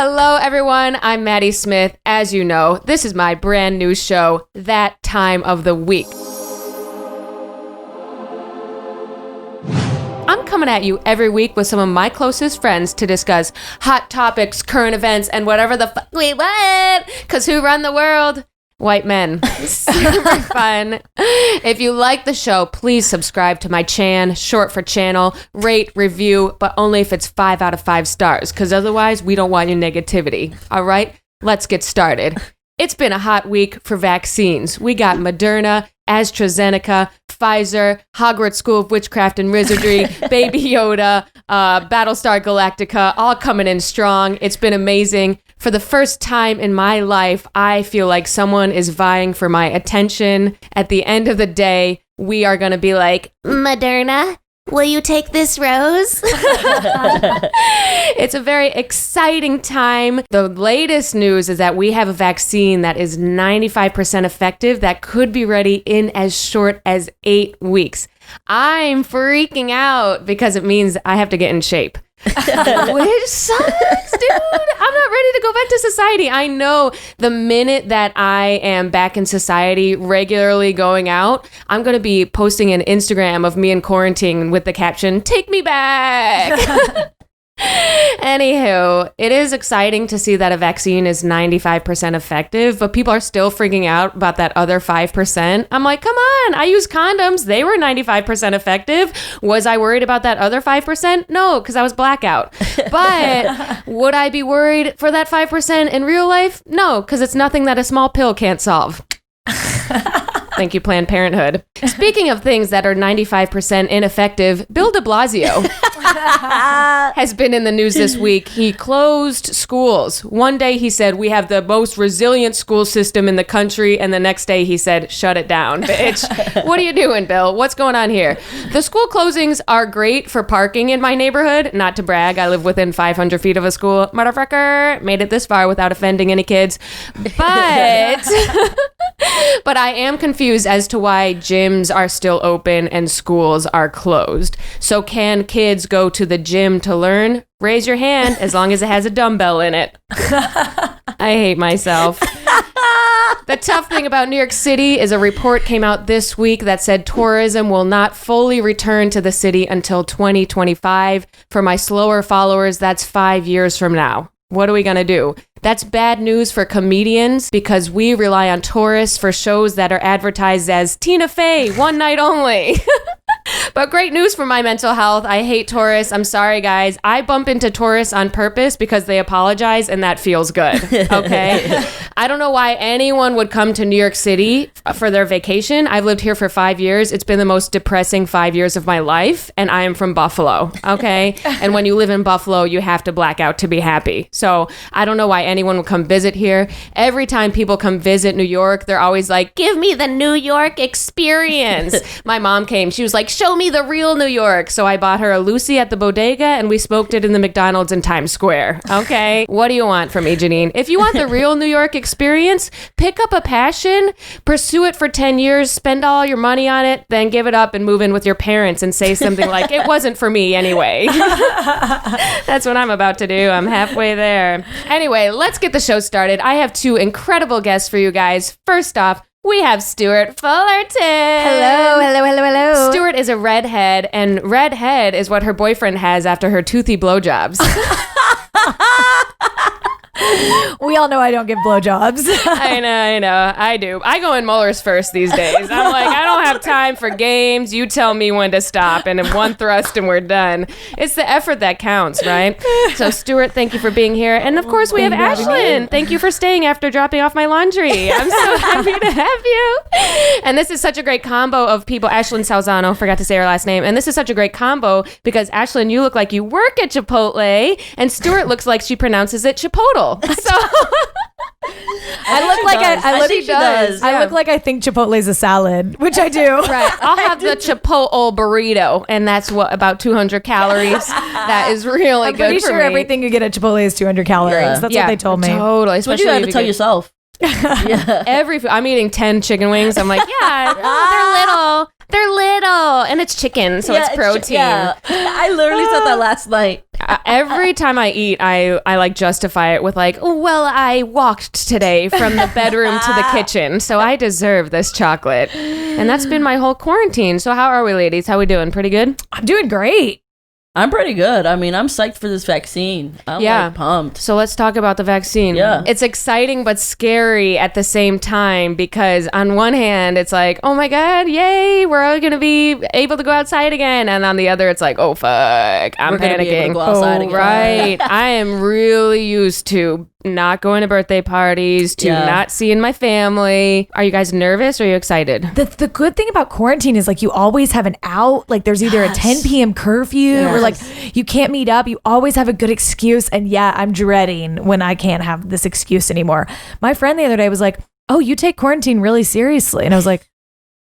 Hello, everyone. I'm Maddie Smith. As you know, this is my brand new show, That Time of the Week. I'm coming at you every week with some of my closest friends to discuss hot topics, current events, and whatever the fuck we want. Because who run the world? White men. Super fun. If you like the show, please subscribe to my chan, short for channel, rate, review, but only if it's 5 out of 5 stars, because otherwise we don't want your negativity. All right, let's get started. It's been a hot week for vaccines. We got Moderna, AstraZeneca, Pfizer, Hogwarts School of Witchcraft and Wizardry, Baby Yoda, Battlestar Galactica, all coming in strong. It's been amazing. For the first time in my life, I feel like someone is vying for my attention. At the end of the day, we are going to be like, Moderna, will you take this rose? It's a very exciting time. The latest news is that we have a vaccine that is 95% effective that could be ready in as short as 8 weeks. I'm freaking out because it means I have to get in shape. Which sucks, dude. I'm not ready to go back to society. I know the minute that I am back in society, regularly going out, I'm going to be posting an Instagram of me in quarantine with the caption, "Take me back." Anywho, it is exciting to see that a vaccine is 95% effective, but people are still freaking out about that other 5%. I'm like, come on, I use condoms. They were 95% effective. Was I worried about that other 5%? No, because I was blackout. But would I be worried for that 5% in real life? No, because it's nothing that a small pill can't solve. Thank you, Planned Parenthood. Speaking of things that are 95% ineffective, Bill de Blasio has been in the news this week. He closed schools. One day he said, we have the most resilient school system in the country. And the next day he said, shut it down, bitch. What are you doing, Bill? What's going on here? The school closings are great for parking in my neighborhood. Not to brag, I live within 500 feet of a school. Motherfucker, made it this far without offending any kids. But... But I am confused as to why gyms are still open and schools are closed. So can kids go to the gym to learn? Raise your hand as long as it has a dumbbell in it. I hate myself. The tough thing about New York City is a report came out this week that said tourism will not fully return to the city until 2025. For my slower followers, that's 5 years from now. What are we going to do? That's bad news for comedians because we rely on tourists for shows that are advertised as Tina Fey, one night only. But great news for my mental health. I hate tourists. I'm sorry, guys. I bump into tourists on purpose because they apologize, and that feels good. Okay? I don't know why anyone would come to New York City for their vacation. I've lived here for 5 years. It's been the most depressing 5 years of my life, and I am from Buffalo. Okay? And when you live in Buffalo, you have to black out to be happy. So I don't know why anyone would come visit here. Every time people come visit New York, they're always like, give me the New York experience. My mom came. She was like, show me the real New York. So I bought her a Lucy at the bodega and we smoked it in the McDonald's in Times Square. Okay. What do you want from me, Janine? If you want the real New York experience, pick up a passion, pursue it for 10 years, spend all your money on it, then give it up and move in with your parents and say something like, it wasn't for me anyway. That's what I'm about to do. I'm halfway there. Anyway, let's get the show started. I have 2 incredible guests for you guys. First off, we have Stuart Fullerton. Hello. Stuart is a redhead, and redhead is what her boyfriend has after her toothy blowjobs. We all know I don't give blowjobs. I know. I do. I go in Mueller's first these days. I'm like, I don't have time for games. You tell me when to stop, and in one thrust and we're done. It's the effort that counts, right? So, Stuart, thank you for being here. And, of course, we have Ashlyn. Thank you for staying after dropping off my laundry. I'm so happy to have you. And this is such a great combo of people. Ashlyn Salzano, forgot to say her last name. And this is such a great combo because, Ashlyn, you look like you work at Chipotle, and Stuart looks like she pronounces it Chipotle. So I look like I think Chipotle is a salad, which I do. Right. I'll have the Chipotle burrito, and that's what, about 200 calories. That is really good for me. I'm pretty sure everything you get at Chipotle is 200 calories. Yeah. That's what they told me. Totally. Especially what do you have to tell yourself? Yeah. I'm eating 10 chicken wings. I'm like, they're little, and it's chicken, so it's protein. I literally said that last night. every time I eat, I like justify it with like, oh, well, I walked today from the bedroom to the kitchen, so I deserve this chocolate. And that's been my whole quarantine. So how are we, ladies? How we doing? Pretty good? I'm doing great. I'm pretty good. I mean, I'm psyched for this vaccine. I'm like pumped. So let's talk about the vaccine. Yeah. It's exciting but scary at the same time because on one hand, it's like, oh my God, yay, we're all going to be able to go outside again. And on the other, it's like, oh fuck, I'm We're panicking. be able to go outside again. Right. I am really used to not going to birthday parties, to not seeing my family. Are you guys nervous or are you excited? The good thing about quarantine is like you always have an out. Like there's either a 10 p.m. curfew or like you can't meet up. You always have a good excuse. And yeah, I'm dreading when I can't have this excuse anymore. My friend the other day was like, oh, you take quarantine really seriously. And I was like,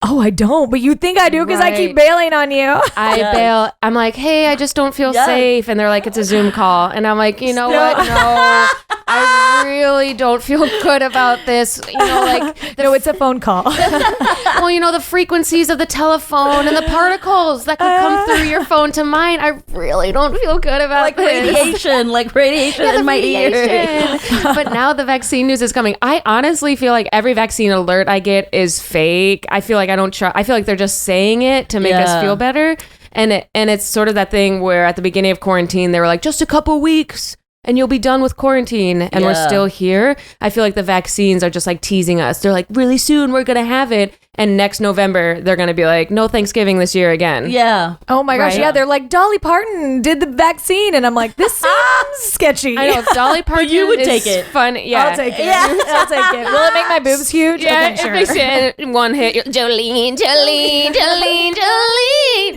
oh, I don't, but you think I do because I keep bailing on you. I bail. I'm like, hey, I just don't feel safe. And they're like, it's a Zoom call. And I'm like, you know what? No, I really don't feel good about this. You know, like, no, it's a phone call. Well, you know, the frequencies of the telephone and the particles that could come through your phone to mine. I really don't feel good about like this. radiation in my ear. But now the vaccine news is coming. I honestly feel like every vaccine alert I get is fake. I feel like I don't try. I feel like they're just saying it to make us feel better. And it's sort of that thing where at the beginning of quarantine, they were like, just a couple weeks and you'll be done with quarantine. And we're still here. I feel like the vaccines are just like teasing us. They're like, really soon we're going to have it. And next November, they're going to be like, no Thanksgiving this year again. Yeah. Oh my gosh. Right? Yeah. They're like, Dolly Parton did the vaccine. And I'm like, this seems sketchy. I know. If Dolly Parton you would take it. Fun. Yeah. I'll take it. Yeah. I'll take it. Will it make my boobs huge? Yeah. Okay, sure. If one hit, Jolene.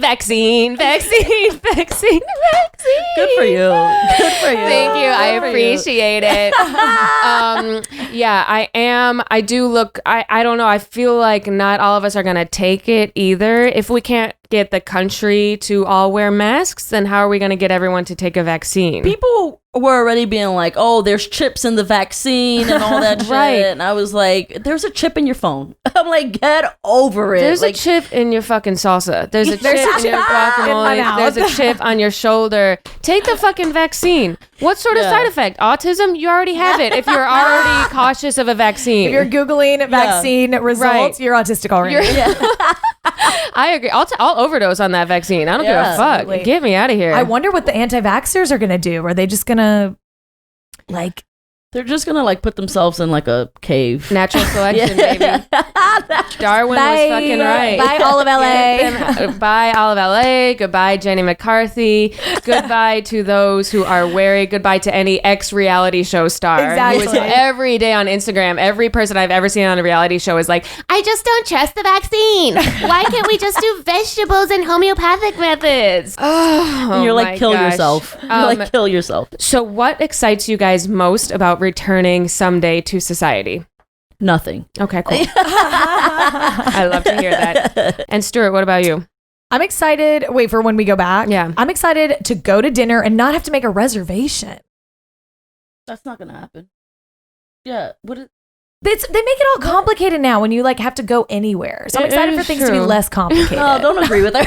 Vaccine. Good for you. Good for you. Thank you. I appreciate it. Yeah, I am. I do look, I don't know. I feel like not all of us are going to take it either. If we can't get the country to all wear masks, then how are we going to get everyone to take a vaccine? People were already being like, oh, there's chips in the vaccine and all that shit. Right. And I was like, there's a chip in your phone. I'm like, get over it. There's like, a chip in your fucking salsa. There's a chip in your guacamole. In my There's a chip on your shoulder. Take the fucking vaccine. What sort of side effect? Autism? You already have it if you're already cautious of a vaccine. If you're Googling vaccine results, you're autistic already. I agree. I'll overdose on that vaccine. I don't give a fuck. Totally. Get me out of here. I wonder what the anti-vaxxers are going to do. Are they just going to like... They're just going to like put themselves in like a cave. Natural selection, baby. Darwin was fucking right. Bye, Olive LA. Bye, Olive LA. Goodbye, Jenny McCarthy. Goodbye to those who are wary. Goodbye to any ex-reality show star. Exactly. Who is every day on Instagram, every person I've ever seen on a reality show is like, I just don't trust the vaccine. Why can't we just do vegetables and homeopathic methods? Oh, and you're like, kill yourself. You're like, kill yourself. So what excites you guys most about returning someday to society? Nothing. Okay, cool. I love to hear that. And Stuart, what about you? I'm excited. Wait for when we go back. Yeah. I'm excited to go to dinner and not have to make a reservation. That's not gonna happen. Yeah. What is? They make it all complicated now when you like have to go anywhere. So I'm excited for things to be less complicated. No, don't agree with her.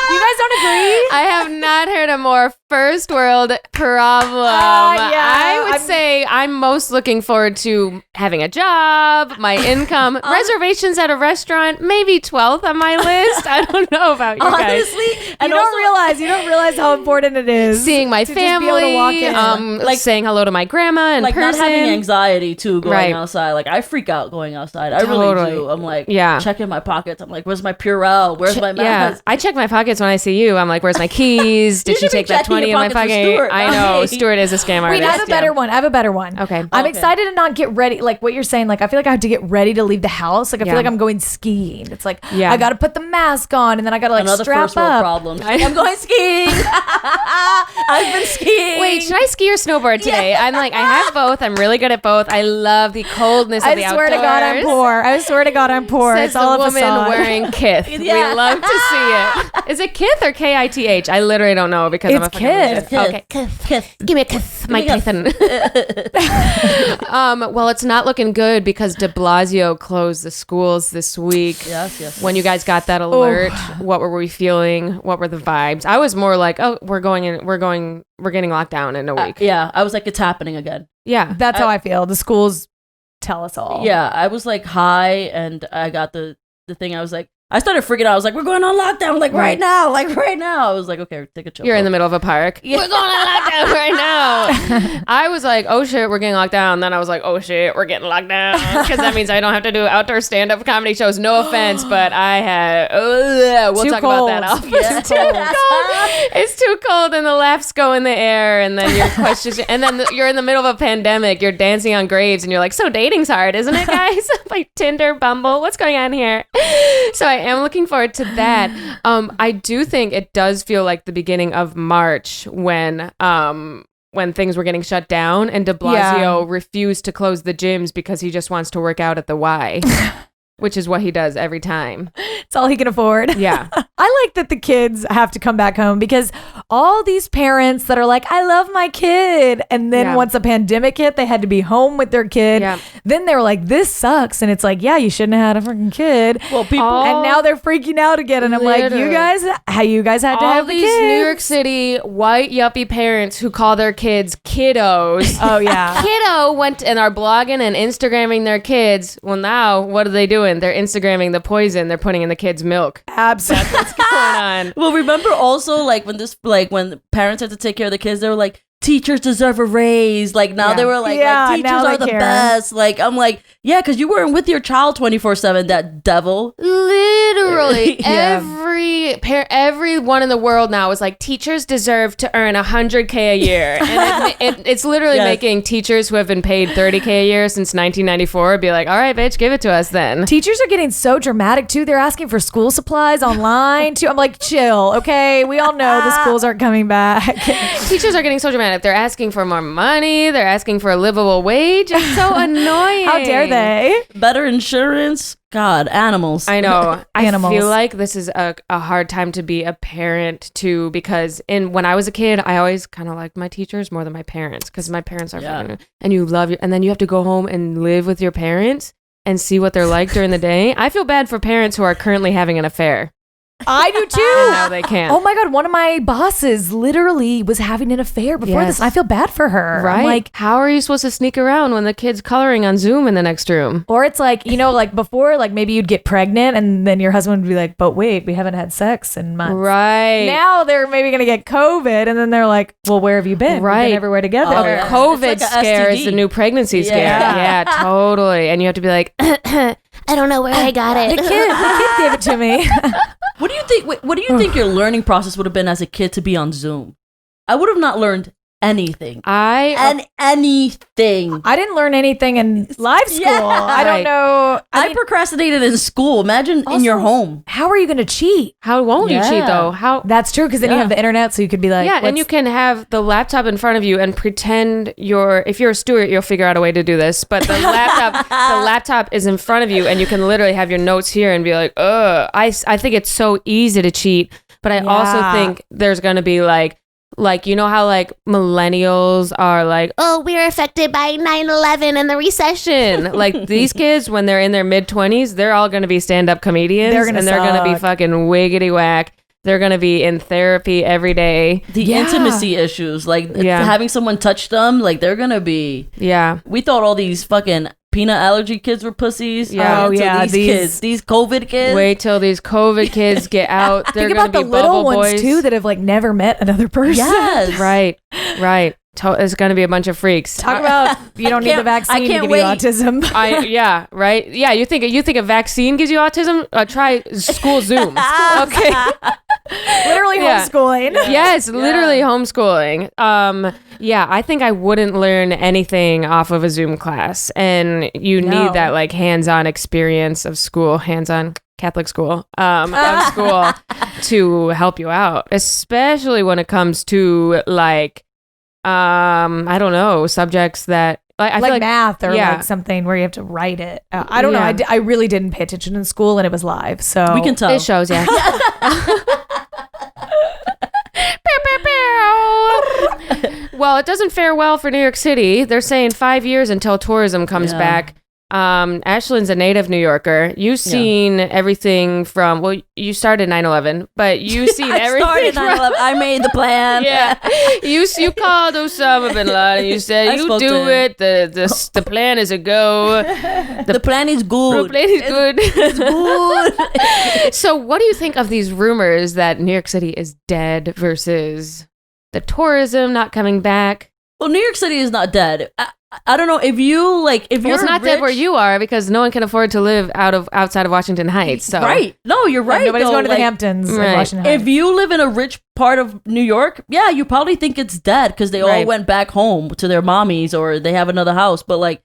You guys don't agree? I have not heard a more first world problem. I would say I'm most looking forward to having a job, my income, reservations at a restaurant, maybe 12th on my list. I don't know about you guys. Honestly, you don't realize how important it is. Seeing my family, just be able to walk in. like saying hello to my grandma in like person. Not having anxiety too going outside. Like I freak out going outside. I really do. I'm like checking my pockets. I'm like, where's my Purell? Where's my mask? Yeah, I check my pockets when I see you. I'm like, where's my keys? Did she take that 20 in my pocket? I know. Stuart is a scam artist. Wait, I have a better one. Okay. I'm excited to not get ready. Like what you're saying, like I feel like I have to get ready to leave the house. Like I feel like I'm going skiing. It's like I got to put the mask on and then I got to like another strap first world up. Problem. I'm going skiing. I've been skiing. Wait, should I ski or snowboard today? Yeah. I'm like, I have both. I'm really good at both. I love the coldness of the outdoors. I swear to God, I'm poor. Says it's all the a woman facade. wearing kith. We love to see it. Is it kith or Kith? I literally don't know because I'm a Kith. Okay, kith. Give me a kith, my kithen. Well, it's not looking good because de Blasio closed the schools this week. Yes. When you guys got that alert, what were we feeling? What were the vibes? I was more like, oh, we're getting locked down in a week. Yeah, I was like, it's happening again. Yeah. That's how I feel. The schools tell us all. Yeah, I was like high and I got the thing. I was like, I started freaking out. I was like, we're going on lockdown, like right now. I was like, okay, take a chill. You're in the middle of a park. Yeah. We're going on lockdown right now. I was like, oh shit, we're getting locked down. Then I was like, oh shit, we're getting locked down. Because that means I don't have to do outdoor stand-up comedy shows. No offense, but I had, we'll talk about that off. Yeah. It's too cold. It's too cold and the laughs go in the air and then your questions, and then you're in the middle of a pandemic. You're dancing on graves and you're like, so dating's hard, isn't it, guys? Like Tinder, Bumble, what's going on here? So I am looking forward to that. I do think it does feel like the beginning of March when things were getting shut down and de Blasio refused to close the gyms because he just wants to work out at the Y. Which is what he does every time. It's all he can afford. Yeah. I like that the kids have to come back home because all these parents that are like, I love my kid. And then once a pandemic hit, they had to be home with their kid. Yeah. Then they were like, this sucks. And it's like, yeah, you shouldn't have had a freaking kid. Well, people. And now they're freaking out again. And I'm like, you guys had to have the kids. All these New York City white yuppie parents who call their kids kiddos. Oh, yeah. Kiddo went and are blogging and Instagramming their kids. Well, now what are they doing? They're Instagramming the poison they're putting in the kids' milk. Absolutely. That's what's going on. Well, remember also like when the parents had to take care of the kids, they were like, teachers deserve a raise. Like now they were like teachers are the best. Like I'm like, yeah, because you weren't with your child 24/7. That devil. Literally everyone in the world now is like, teachers deserve to earn $100K a year, and it's literally making teachers who have been paid $30K a year since 1994 be like, all right, bitch, give it to us then. Teachers are getting so dramatic too. They're asking for school supplies online too. I'm like, chill, okay? We all know the schools aren't coming back. Teachers are getting so dramatic. They're asking for more money. They're asking for a livable wage. It's so annoying. How dare they? Better insurance. God, animals. I know. Animals. I feel like this is a hard time to be a parent too, because when I was a kid, I always kind of liked my teachers more than my parents, because my parents are freaking, and you love and then you have to go home and live with your parents and see what they're like during the day. I feel bad for parents who are currently having an affair. I do too. And now they can't. Oh my God. One of my bosses literally was having an affair before this. And I feel bad for her. Right. I'm like, how are you supposed to sneak around when the kid's coloring on Zoom in the next room? Or it's like, like before, like maybe you'd get pregnant and then your husband would be like, but wait, we haven't had sex in months. Right. Now they're maybe going to get COVID and then they're like, well, where have you been? Right. We've been everywhere together. COVID scare is the new pregnancy scare. Yeah, totally. And you have to be like, I don't know where I got it. The kid gave it to me. What do you think? What do you think your learning process would have been as a kid to be on Zoom? I would have not learned anything. Anything. I didn't learn anything in live school. I don't know. I procrastinated in school. Imagine in your home. How are you going to cheat? How won't you cheat though? How? That's true, because then you have the internet, so you could be like, and you can have the laptop in front of you and pretend if you're a Stuart, you'll figure out a way to do this. But the laptop is in front of you, and you can literally have your notes here and be like, I think it's so easy to cheat, but I also think there's going to be like, you know how like millennials are like, oh, we're affected by 9/11 and the recession. Like these kids, when they're in their mid-20s, they're all going to be stand-up comedians. They're going to be fucking wiggity whack. They're going to be in therapy every day. The intimacy issues, like having someone touch them, like they're going to be. Yeah. We thought all these fucking peanut allergy kids were pussies. Yeah. These COVID kids. Wait till these COVID kids get out. They're going to be the little ones too that have like never met another person. Yes. Right. It's going to be a bunch of freaks. Talk about you don't need the vaccine to give you autism. Right. Yeah, you think a vaccine gives you autism? Try school Zoom. Okay. Literally homeschooling. Yes, literally homeschooling. I think I wouldn't learn anything off of a Zoom class, and you need that like hands-on experience of school, hands-on Catholic school, of school to help you out, especially when it comes to like I don't know, subjects that I feel like math or like something where you have to write it. I don't know. I really didn't pay attention in school, and it was live, so we can tell. It shows, yeah. Well, it doesn't fare well for New York City. They're saying 5 years until tourism comes back. Ashlyn's a native New Yorker. You've seen everything from, well, you started 9/11, but you've seen everything from, I made the plan. Yeah. You called Osama bin Laden. You said, you do it. The plan is a go. The plan is good. The plan is good. It's good. So what do you think of these rumors that New York City is dead versus the tourism not coming back? Well, New York City is not dead. I don't know if you like if you're it's not dead where you are because no one can afford to live outside of Washington Heights. So right, no, you're right. Nobody's going to like, the Hamptons. Right. In Washington Heights. If you live in a rich part of New York, yeah, you probably think it's dead because they all went back home to their mommies or they have another house. But like,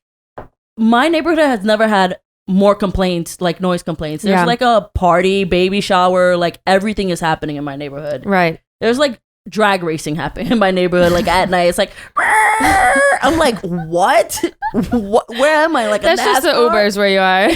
my neighborhood has never had more complaints, like noise complaints. There's like a party, baby shower, like everything is happening in my neighborhood. Right. There's like drag racing happening in my neighborhood, like at night. It's like, I'm like, what? Where am I? Like, that's just the Ubers where you are.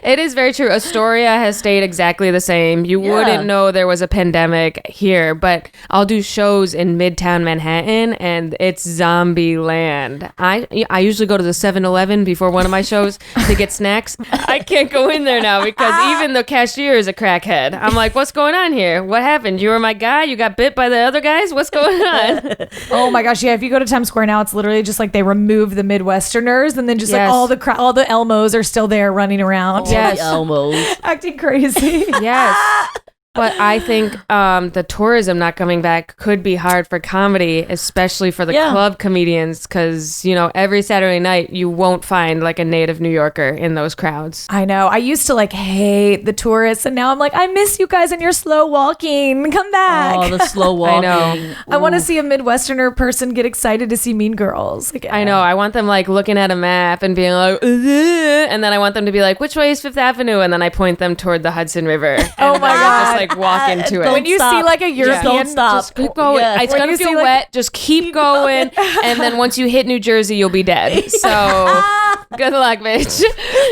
It is very true. Astoria has stayed exactly the same. You wouldn't know there was a pandemic here, but I'll do shows in Midtown Manhattan, and it's zombie land. I usually go to the 7-Eleven before one of my shows to get snacks. I can't go in there now because even the cashier is a crackhead. I'm like, what's going on here? What happened? You were my guy? You got bit by the other guys? What's going on? Oh my gosh, yeah. If you go to Times Square now, it's literally just like they remove the Midwesterners and then just like all the Elmos are still there running around. Yes. Elmos. Acting crazy. Yes. But I think the tourism not coming back could be hard for comedy, especially for the club comedians, because, you know, every Saturday night you won't find like a native New Yorker in those crowds. I know. I used to like hate the tourists, and now I'm like, I miss you guys and your slow walking. Come back. Oh, the slow walking. I know. I want to see a Midwesterner person get excited to see Mean Girls. Like, I know. I want them like looking at a map and being like, and then I want them to be like, which way is Fifth Avenue? And then I point them toward the Hudson River. Oh my God. Just like walk into it. When you see like a European, don't stop. Just keep going. Yeah. It's gonna feel wet. Just keep going, and then once you hit New Jersey, you'll be dead. So good luck, bitch.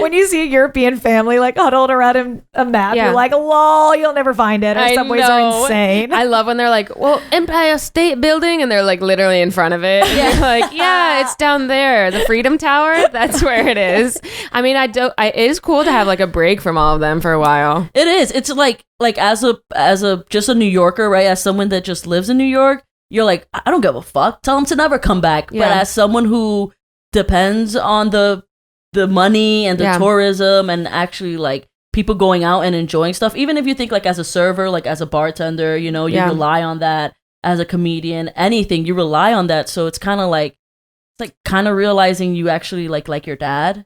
When you see a European family like huddled around a map, you're like, lol, you'll never find it. Our subways are insane. I love when they're like, well, Empire State Building, and they're like literally in front of it. And you're like, yeah, it's down there. The Freedom Tower, that's where it is. I mean, it is cool to have like a break from all of them for a while. It is. It's like as a just a New Yorker, right? As someone that just lives in New York, you're like, I don't give a fuck. Tell them to never come back. Yeah. But as someone who depends on the money and the tourism and actually like people going out and enjoying stuff, even if you think like as a server, like as a bartender, you know, you rely on that. As a comedian, anything, you rely on that. So it's kind of like, kind of realizing you actually like your dad.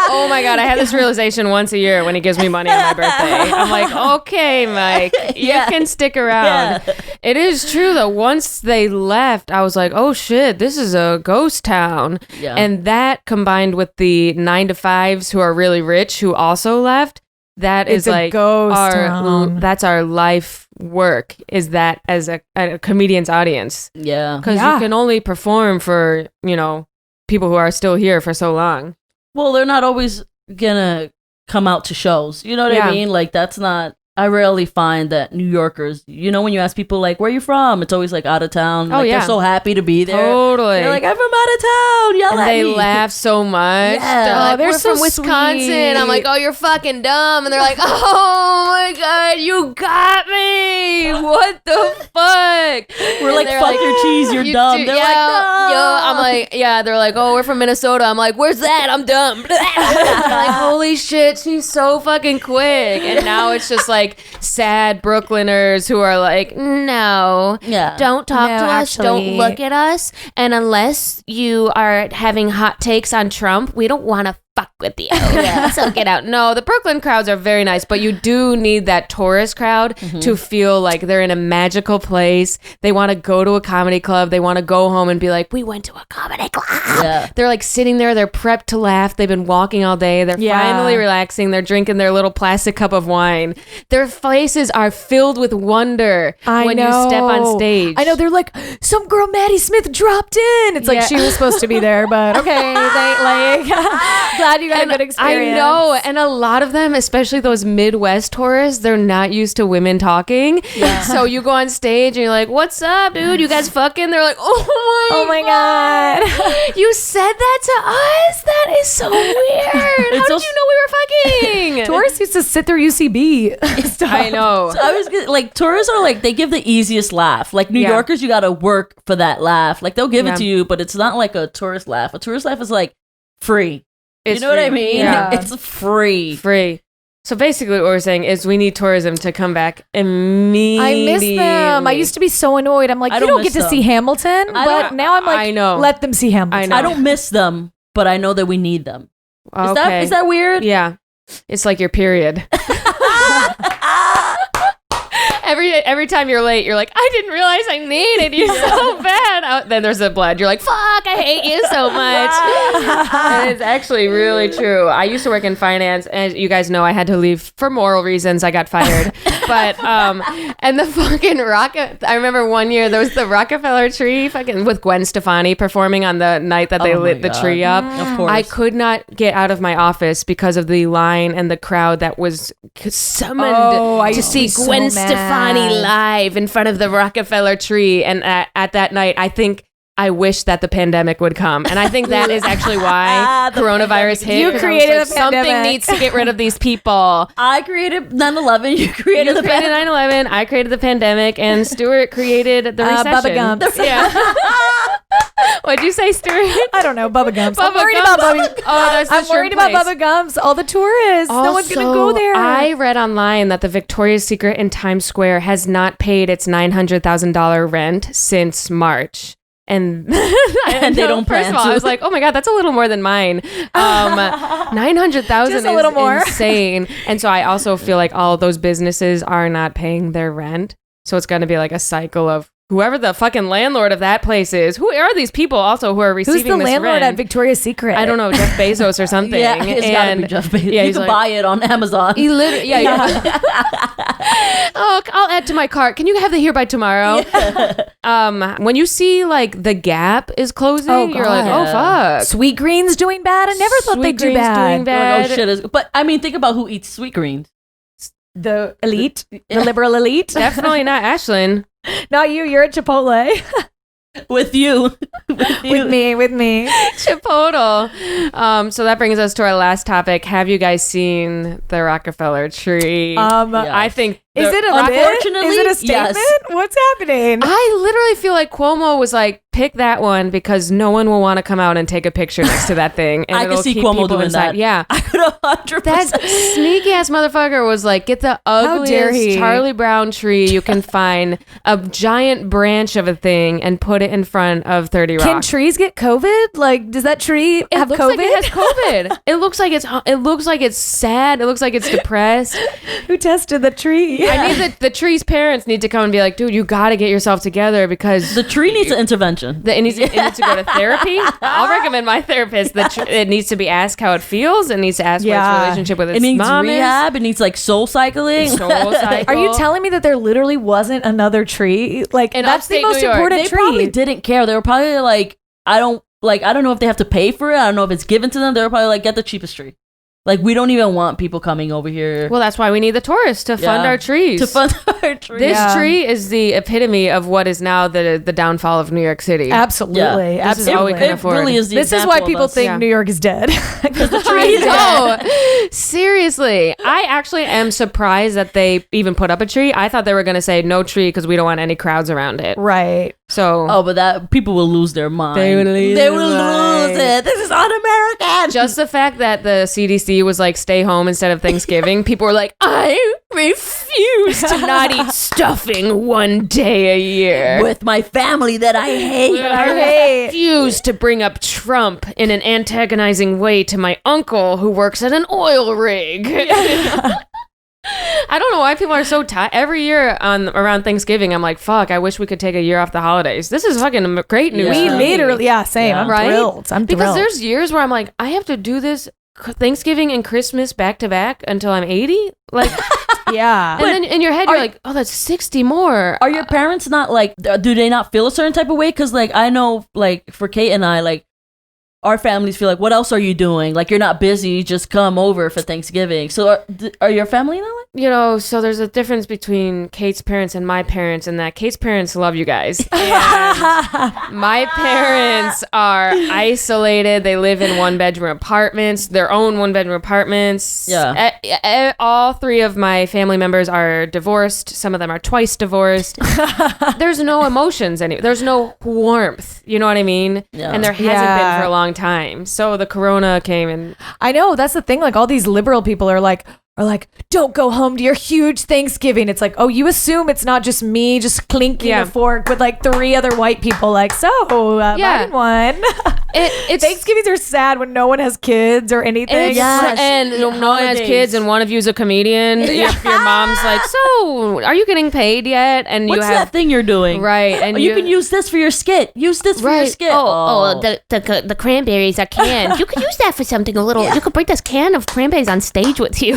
Oh my God, I have this realization once a year when he gives me money on my birthday. I'm like, okay, Mike, you can stick around. Yeah. It is true though. Once they left, I was like, oh shit, this is a ghost town. Yeah. And that combined with the 9-to-5s who are really rich who also left, that is like ghost town. That's our life work, is that as a comedian's audience. Yeah. Because you can only perform for, you know, people who are still here for so long. Well, they're not always gonna come out to shows. You know what I mean? Like, that's not, I rarely find that New Yorkers, you know, when you ask people like, where are you from? It's always like out of town. Oh, like, they're so happy to be there. Totally. They're like, I'm from out of town. Yell at they me. laugh so much. Yeah. They're like, they're we're so from Wisconsin. sweet. I'm like, oh, you're fucking dumb. And they're like, oh my God, you got me. What the fuck? We're like, they're fuck your cheese, you're dumb. They're like, no. I'm like, yeah. They're like, oh, we're from Minnesota. I'm like, where's that? I'm dumb. Like, holy shit, she's so fucking quick. And now it's just like sad Brooklyners who are like, no, don't talk to us, don't look at us, and unless you are having hot takes on Trump, we don't want to fuck with you. So get out. No, the Brooklyn crowds are very nice, but you do need that tourist crowd to feel like they're in a magical place. They want to go to a comedy club. They want to go home and be like, we went to a comedy club. Yeah. They're like sitting there. They're prepped to laugh. They've been walking all day. They're finally relaxing. They're drinking their little plastic cup of wine. Their faces are filled with wonder when you step on stage. I know. They're like, some girl, Maddie Smith, dropped in. It's like she was supposed to be there, but okay. They like... glad you got a good experience. I know. And a lot of them, especially those Midwest tourists, they're not used to women talking. Yeah. So you go on stage and you're like, what's up, dude? You guys fucking? They're like, oh my God. You said that to us? That is so weird. How did you know we were fucking? Tourists used to sit through UCB stuff. I know. So I was like, tourists are like, they give the easiest laugh. Like New Yorkers, you got to work for that laugh. Like they'll give it to you, but it's not like a tourist laugh. A tourist laugh is like free. It's you know free. what I mean? Yeah. It's free. Free. So basically what we're saying is we need tourism to come back immediately. I miss them. I used to be so annoyed. I'm like, you don't get to see Hamilton. But now I'm like, I know. let them see Hamilton. I don't miss them, but I know that we need them. Okay. Is that weird? Yeah. It's like your period. Every time you're late, you're like, I didn't realize I needed you so bad. Then there's the blood. You're like, fuck, I hate you so much. And it's actually really true. I used to work in finance, and you guys know I had to leave for moral reasons. I got fired. But and the fucking I remember one year there was the Rockefeller tree fucking with Gwen Stefani performing on the night that they lit the tree up. Of course. I could not get out of my office because of the line and the crowd that was summoned to see Gwen Stefani live in front of the Rockefeller tree. And at that night, I think I wish that the pandemic would come. And I think that is actually why coronavirus hit. You created a pandemic. Something needs to get rid of these people. I created 9/11. You created You created 9/11. I created the pandemic. And Stuart created the recession. Bubba Gumps. Yeah. What'd you say, Stuart? I don't know. Bubba Gumps. I'm Bubba worried Gumps. about Bubba. Oh, that's the I'm worried shrimp about place. Bubba Gumps. All the tourists. No one's going to go there. I read online that the Victoria's Secret in Times Square has not paid its $900,000 rent since March. And and they don't First of all, I was like, oh my God, that's a little more than mine. 900,000 Just a little more. insane. And so I also feel like all those businesses are not paying their rent. So it's going to be like a cycle of whoever the fucking landlord of that place is. Who are these people also who are receiving Who's the this landlord rent? at Victoria's Secret? I don't know, Jeff Bezos or something. Yeah, it's gotta be Jeff Bezos. Yeah, you he's can like, buy it on Amazon. He literally, Oh, I'll add to my cart. Can you have the here by tomorrow? Yeah. When you see like the Gap is closing, you're like, oh fuck. Sweet Green's doing bad. I never thought they'd do Green's bad. doing bad. Like, oh shit! But I mean, think about who eats sweet greens. The elite, the liberal elite. Definitely not Ashlyn. Not you. You're at Chipotle. With you. with me. Chipotle. So that brings us to our last topic. Have you guys seen the Rockefeller tree? I think. Is it a unfortunately, is it a statement? yes. What's happening? I literally feel like Cuomo was like, pick that one because no one will want to come out and take a picture next to that thing. And I can it'll see keep Cuomo people doing inside. that. Yeah. I could 100%. That sneaky ass motherfucker was like, get the How dare ugliest he? Charlie Brown tree you can find, a giant branch of a thing, and put it in front of 30 Rock. Can trees get COVID? Like, does that tree have looks COVID? like it has COVID. It looks like it's sad. It looks like it's depressed. Who tested the tree? I need the tree's parents need to come and be like, dude, you got to get yourself together because the tree needs an intervention. it needs to go to therapy. I'll recommend my therapist that it needs to be asked how it feels. It needs to ask what its relationship with its It needs mom rehab. It needs like soul cycling. is. Soul cycle. Are you telling me that there literally wasn't another tree? Like, In that's the upstate New most York. important They tree. probably didn't care. They were probably like, I don't know if they have to pay for it. I don't know if it's given to them. They were probably like, get the cheapest tree. Like, we don't even want people coming over here. Well, that's why we need the tourists to fund our trees. To fund our trees. This tree is the epitome of what is now the downfall of New York City. Absolutely. Yeah. This is all we can afford. Really is the This is why example of people us. think Yeah. New York is dead. Because the tree I is dead. know. Seriously. I actually am surprised that they even put up a tree. I thought they were going to say no tree because we don't want any crowds around it. Right. So Oh, but that people will lose their mind. They would lose They their will mind. lose it. This is un-American. just the fact that the CDC was like, stay home instead of Thanksgiving, people were like, I refuse to not eat stuffing one day a year. with my family that I hate. I refuse to bring up Trump in an antagonizing way to my uncle who works at an oil rig. I don't know why people are so tired. Every year around Thanksgiving, I'm like, fuck, I wish we could take a year off the holidays. This is fucking great news. Yeah. for We me. literally, same. Yeah. I'm Right? thrilled. I'm Because thrilled. there's years where I'm like, I have to do this Thanksgiving and Christmas back to back until I'm 80. Like, yeah. and then in your head, you're like, oh, that's 60 more. Are your parents not like, do they not feel a certain type of way? Because like, I know like for Kate and I, like our families feel like, what else are you doing? Like, you're not busy, just come over for Thanksgiving. So are your family in LA? So there's a difference between Kate's parents and my parents in that Kate's parents love you guys. And my parents are isolated. They live in one-bedroom apartments, their own one-bedroom apartments. Yeah. All three of my family members are divorced. Some of them are twice divorced. There's no emotions there's no warmth. You know what I mean? Yeah. And there hasn't been for a long time. So the corona came and I know, that's the thing. Like, all these liberal people are like, don't go home to your huge Thanksgiving. It's like, oh, you assume it's not just me just clinking a fork with like 3 other white people. Like, Biden won. Thanksgivings are sad when no one has kids or anything. And no one has kids, and one of you is a comedian. Your mom's like, so are you getting paid yet? And what's that thing you're doing? Right. And you can use this for your skit. Use this for your skit. The cranberries are canned. You could use that for something a little. You could bring this can of cranberries on stage with you.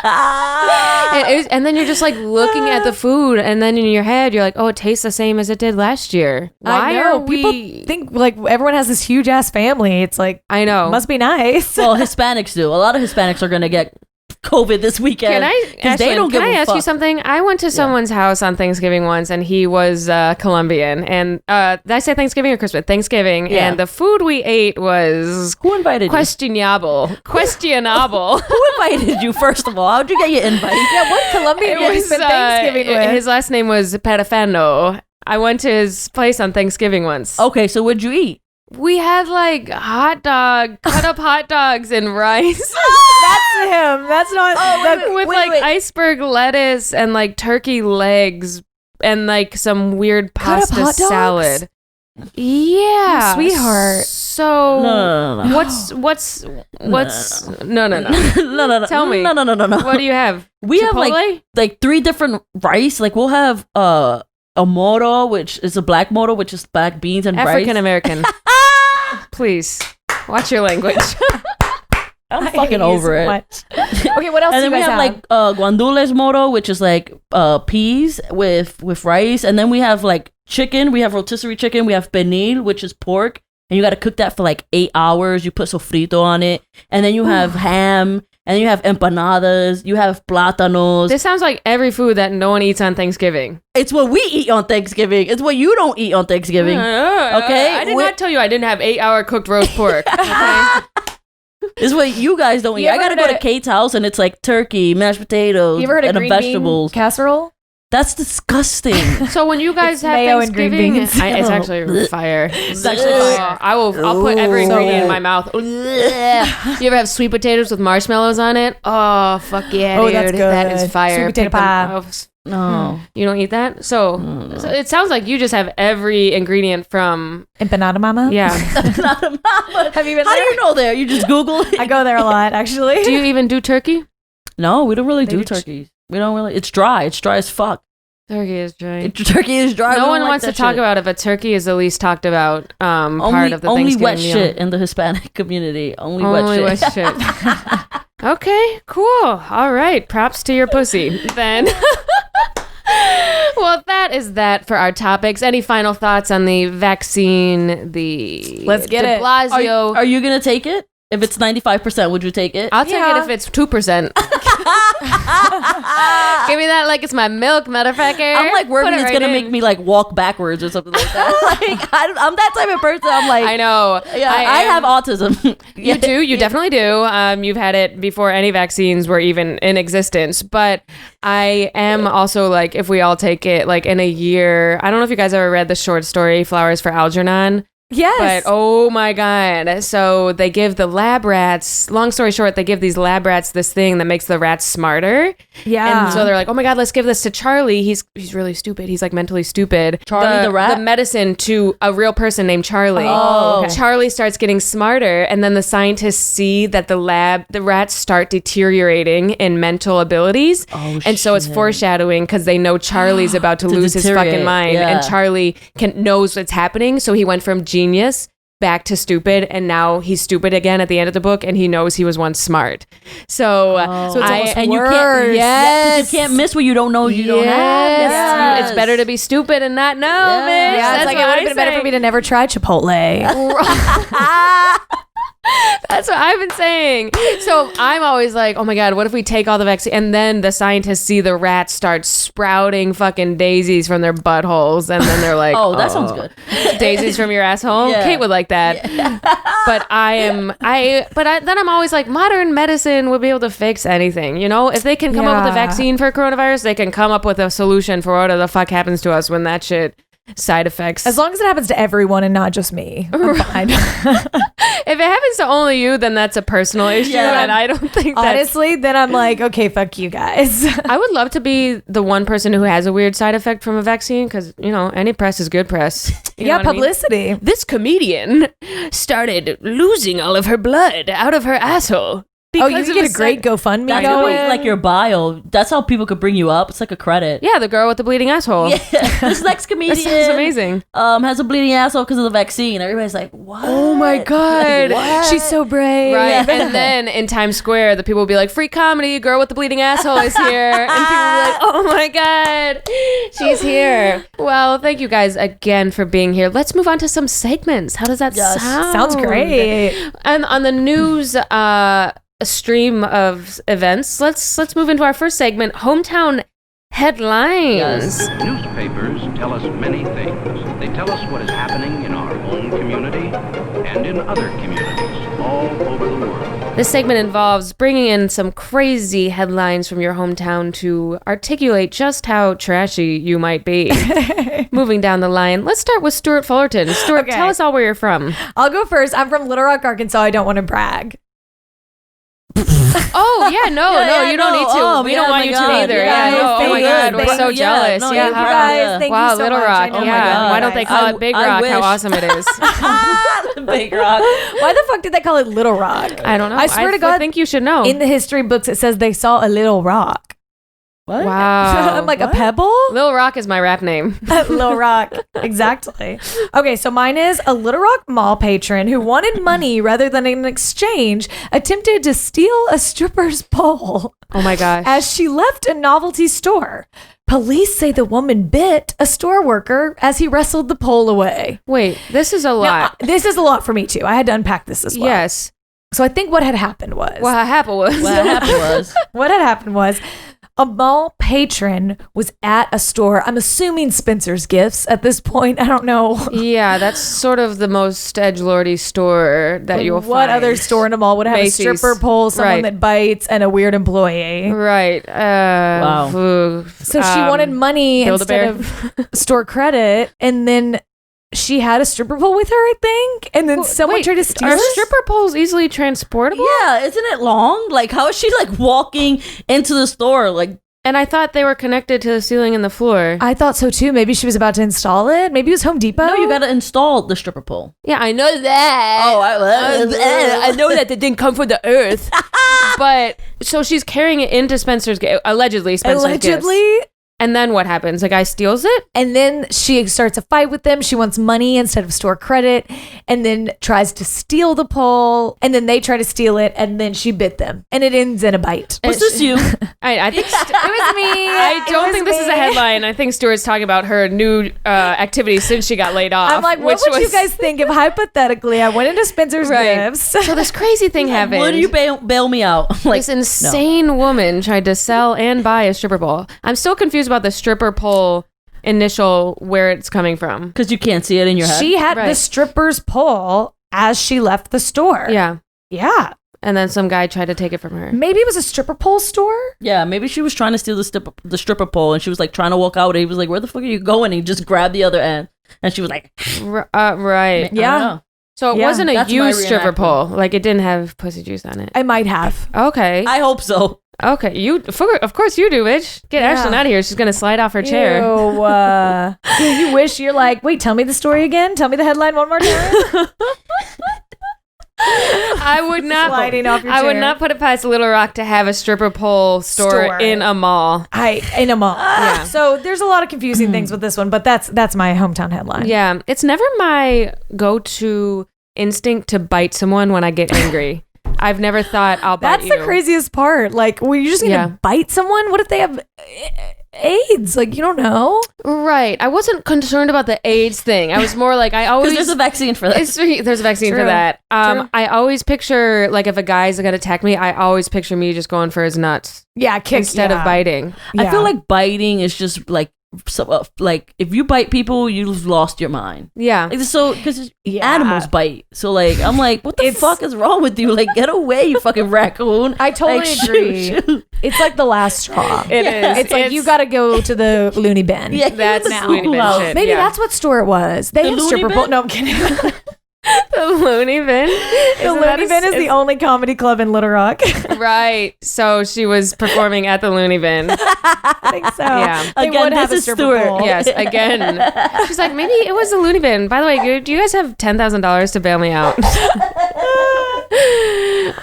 And then you're just like looking at the food, and then in your head you're like, oh, it tastes the same as it did last year. Why are people think like everyone has this huge ass family? It's like, I know, must be nice. Well, Hispanics do. A lot of Hispanics are gonna get COVID this weekend. Can I ask you something? I went to someone's house on Thanksgiving once, and he was Colombian. And did I say Thanksgiving or Christmas? Thanksgiving. Yeah. And the food we ate was who invited questionable. Questionable. Who invited you? First of all, how'd you get your invite? Yeah, what Colombian have you spent Thanksgiving with? His last name was Perfano. I went to his place on Thanksgiving once. Okay, so what'd you eat? We had like cut up hot dogs and rice. That's him. That's not with iceberg lettuce and like turkey legs and like some weird pasta salad. Yeah, sweetheart. So no. What's no. Tell me. No. What do you have? We Chipotle? have like 3 different rice. Like we'll have a moro, which is a black moro, which is black beans and African American. Please watch your language. I'm fucking over it. Okay, what else? And then we have like guandules moro, which is like peas with rice, and then we have like chicken. We have rotisserie chicken. We have pernil, which is pork, and you got to cook that for like 8 hours. You put sofrito on it, and then you have ham. And then you have empanadas, you have plátanos. This sounds like every food that no one eats on Thanksgiving. It's what we eat on Thanksgiving. It's what you don't eat on Thanksgiving. Okay? I did not tell you I didn't have 8-hour cooked roast pork. Okay? It's what you guys don't eat. I gotta go to Kate's house and it's like turkey, mashed potatoes, you ever heard of green vegetables. Bean casserole? That's disgusting. So when you guys have mayo Thanksgiving, and green beans. it's actually fire. It's actually fire. I'll put every ingredient in my mouth. You ever have sweet potatoes with marshmallows on it? Oh, fuck yeah, dude. That's good. That is fire. Sweet potato pie. No. You don't eat that? So it sounds like you just have every ingredient from Empanada Mama? Yeah. Empanada Mama. Have you been How there? do you know there? You just Google it? I go there a lot, actually. Do you even do turkey? No, we don't really do turkeys. We don't really. It's dry. It's dry as fuck. Turkey is dry. Turkey is dry. No one wants to talk about it, but turkey is the least talked about part of the only Thanksgiving wet meal. shit in the Hispanic community. Only wet shit. Okay, cool. All right. Props to your pussy, then. Well, that is that for our topics. Any final thoughts on the vaccine? Let's get de Blasio. Are you gonna take it? If it's 95%, would you take it? I'll take it if it's 2%. Give me that like it's my milk, motherfucker. I'm like worried it's gonna make me like walk backwards or something like that. Like I'm that type of person. I'm like, I know. Yeah, I have autism. You do. You definitely do. You've had it before any vaccines were even in existence. But I am also like, if we all take it like in a year, I don't know if you guys ever read the short story Flowers for Algernon. Yes. But oh my God. So they give the lab rats, long story short, they give these lab rats this thing that makes the rats smarter. Yeah. And so they're like, oh my God, let's give this to Charlie. He's really stupid. He's like mentally stupid. Charlie the rat? The medicine to a real person named Charlie. Oh, okay. Charlie starts getting smarter. And then the scientists see that the rats start deteriorating in mental abilities. Oh, and so it's foreshadowing because they know Charlie's about to lose his fucking mind. Yeah. And Charlie knows what's happening. So he went from genius back to stupid, and now he's stupid again at the end of the book, and he knows he was once smart. So, So it's almost and worse. you can't miss what you don't know you don't have. Yes. It's better to be stupid and not know, Yes. bitch. Yeah, That's it's like what it would I have been better say. for me to never try Chipotle. That's what I've been saying. So I'm always like, oh my God, what if we take all the vaccine? And then the scientists see the rats start sprouting fucking daisies from their buttholes. And then they're like, Oh, that sounds good. Daisies from your asshole? Yeah. Kate would like that. But then I'm always like, modern medicine would be able to fix anything. You know, if they can come up with a Yeah. vaccine for coronavirus, they can come up with a solution for whatever the fuck happens to us when that shit side effects. As long as it happens to everyone and not just me. I'm fine. If it happens to only you, then that's a personal issue, Yeah. and I don't think that's... Honestly, then I'm like, okay, fuck you guys. I would love to be the one person who has a weird side effect from a vaccine, because, you know, any press is good press. You know yeah, what I mean? publicity. This comedian started losing all of her blood out of her asshole. Oh, you because can of get a great GoFundMe That's going. like your bio. That's how people could bring you up. It's like a credit. Yeah, the girl with the bleeding asshole. Yeah. This next comedian That sounds amazing. has a bleeding asshole because of the vaccine. Everybody's like, what? Oh my God. What? She's so brave. Right. And then in Times Square, the people will be like, free comedy, girl with the bleeding asshole is here. And people will be like, oh my God, she's here. Well, thank you guys again for being here. Let's move on to some segments. How does that Yes. sound? Sounds great. And on the news stream of events, let's move into our first segment, Hometown Headlines. Yes. Newspapers tell us many things. They tell us what is happening in our own community and in other communities all over the world. This segment involves bringing in some crazy headlines from your hometown to articulate just how trashy you might be. Moving down the line, let's start with Stuart Fullerton. Stuart, Okay. tell us all where you're from. I'll go first. I'm from Little Rock, Arkansas. I don't want to brag. Oh, yeah, no, you don't need to. Oh, we yeah, don't oh want my you God. to either. You Yeah, guys, no, oh thank my you, God, we're thank so you. jealous. No, Yeah, you how- guys, thank wow, you so Little much. Rock. I know. Oh my Yeah, God. why don't they call I- it Big I Rock? How wish. awesome it is. Big Rock. Why the fuck did they call it Little Rock? I don't know. I swear to God, I think you should know. in the history books, it says they saw a little rock. What? Wow. I'm like, What? a pebble? Little Rock is my rap name. Little Rock. Exactly. Okay, so mine is a Little Rock mall patron who wanted money rather than an exchange attempted to steal a stripper's pole Oh my gosh. as she left a novelty store. Police say the woman bit a store worker as he wrestled the pole away. Wait, this is a lot. Now, this is a lot for me too. I had to unpack this as well. Yes. So I think what had happened was What happened was. What happened was a mall patron was at a store. I'm assuming Spencer's Gifts at this point. I don't know. Yeah, that's sort of the most edgelordy store that you'll find. What other store in a mall would have Macy's. a stripper pole, someone Right. that bites, and a weird employee? Right. Wow. So she wanted money Build-A-Bear. instead of store credit, and then she had a stripper pole with her, I think, and then someone tried to steal Are it. stripper poles easily transportable? Yeah, isn't it long? Like, how is she like walking into the store? Like, And I thought they were connected to the ceiling and the floor. I thought so too. Maybe she was about to install it. Maybe it was Home Depot. no, you gotta install the stripper pole. Yeah, I know that. Oh, I know that it didn't come from the earth. But so she's carrying it into Spencer's allegedly Spencer's Gifts. Allegedly. And then what happens? The guy steals it? And then she starts a fight with them. She wants money instead of store credit, and then tries to steal the pole. And then they try to steal it, and then she bit them, and it ends in a bite. Was this you? I think It was me. I don't think this is a headline. I think Stuart's talking about her new activity since she got laid off. I'm like, what would you guys think if hypothetically I went into Spencer's Right. Gifts? So this crazy thing happened. Would you bail me out? Like, This insane woman tried to sell and buy a stripper pole. I'm still confused about the stripper pole initial, where it's coming from. because you can't see it in your head. She had the Right. stripper's pole as she left the store. Yeah. Yeah. And then some guy tried to take it from her. Maybe it was a stripper pole store. Yeah, maybe she was trying to steal the stripper pole, and she was like trying to walk out. And he was like, "Where the fuck are you going?" And he just grabbed the other end, and she was like, Right. I don't know. So it Yeah, wasn't a that's my used stripper reenactment. pole. Like it didn't have pussy juice on it. I might have. Okay. I hope so. Okay. Of course you do, bitch. Get Yeah. Ashlyn out of here. She's going to slide off her chair. Ew, you wish you're like, wait, tell me the story again. Tell me the headline one more time. I would not. Sliding off your I would chair. not put it past Little Rock to have a stripper pole store Store. in a mall. In a mall. Yeah. So there's a lot of confusing things with this one, but that's my hometown headline. Yeah, it's never my go-to instinct to bite someone when I get angry. I've never thought I'll bite you. That's the craziest part. Like, were you just gonna bite someone? What if they have AIDS? Like, you don't know. Right. I wasn't concerned about the AIDS thing. I was more like, I always... Because there's a vaccine for that. There's a vaccine for that. I always picture, like, if a guy's gonna attack me, I always picture me just going for his nuts. Yeah, kick instead of biting. I feel like biting is just like... So, like, if you bite people, you've lost your mind. Yeah. Like, so, because animals bite. So, like, I'm like, what the fuck is wrong with you? Like, get away, you fucking raccoon. I totally agree. Shoot. It's like the last straw. It is. It's like you got to go to the loony bin. Yeah, that's loony bin shit. Maybe that's what store it was. They have stripper pole. No, I'm kidding. The Loony Bin. The Loony Bin is the only comedy club in Little Rock. Right. So she was performing at the Loony Bin. I think so. Yeah. They Again, would have this a is stripper Stuart. pole. Yes. Again. She's like, maybe it was the Loony Bin. By the way, do you guys have $10,000 to bail me out?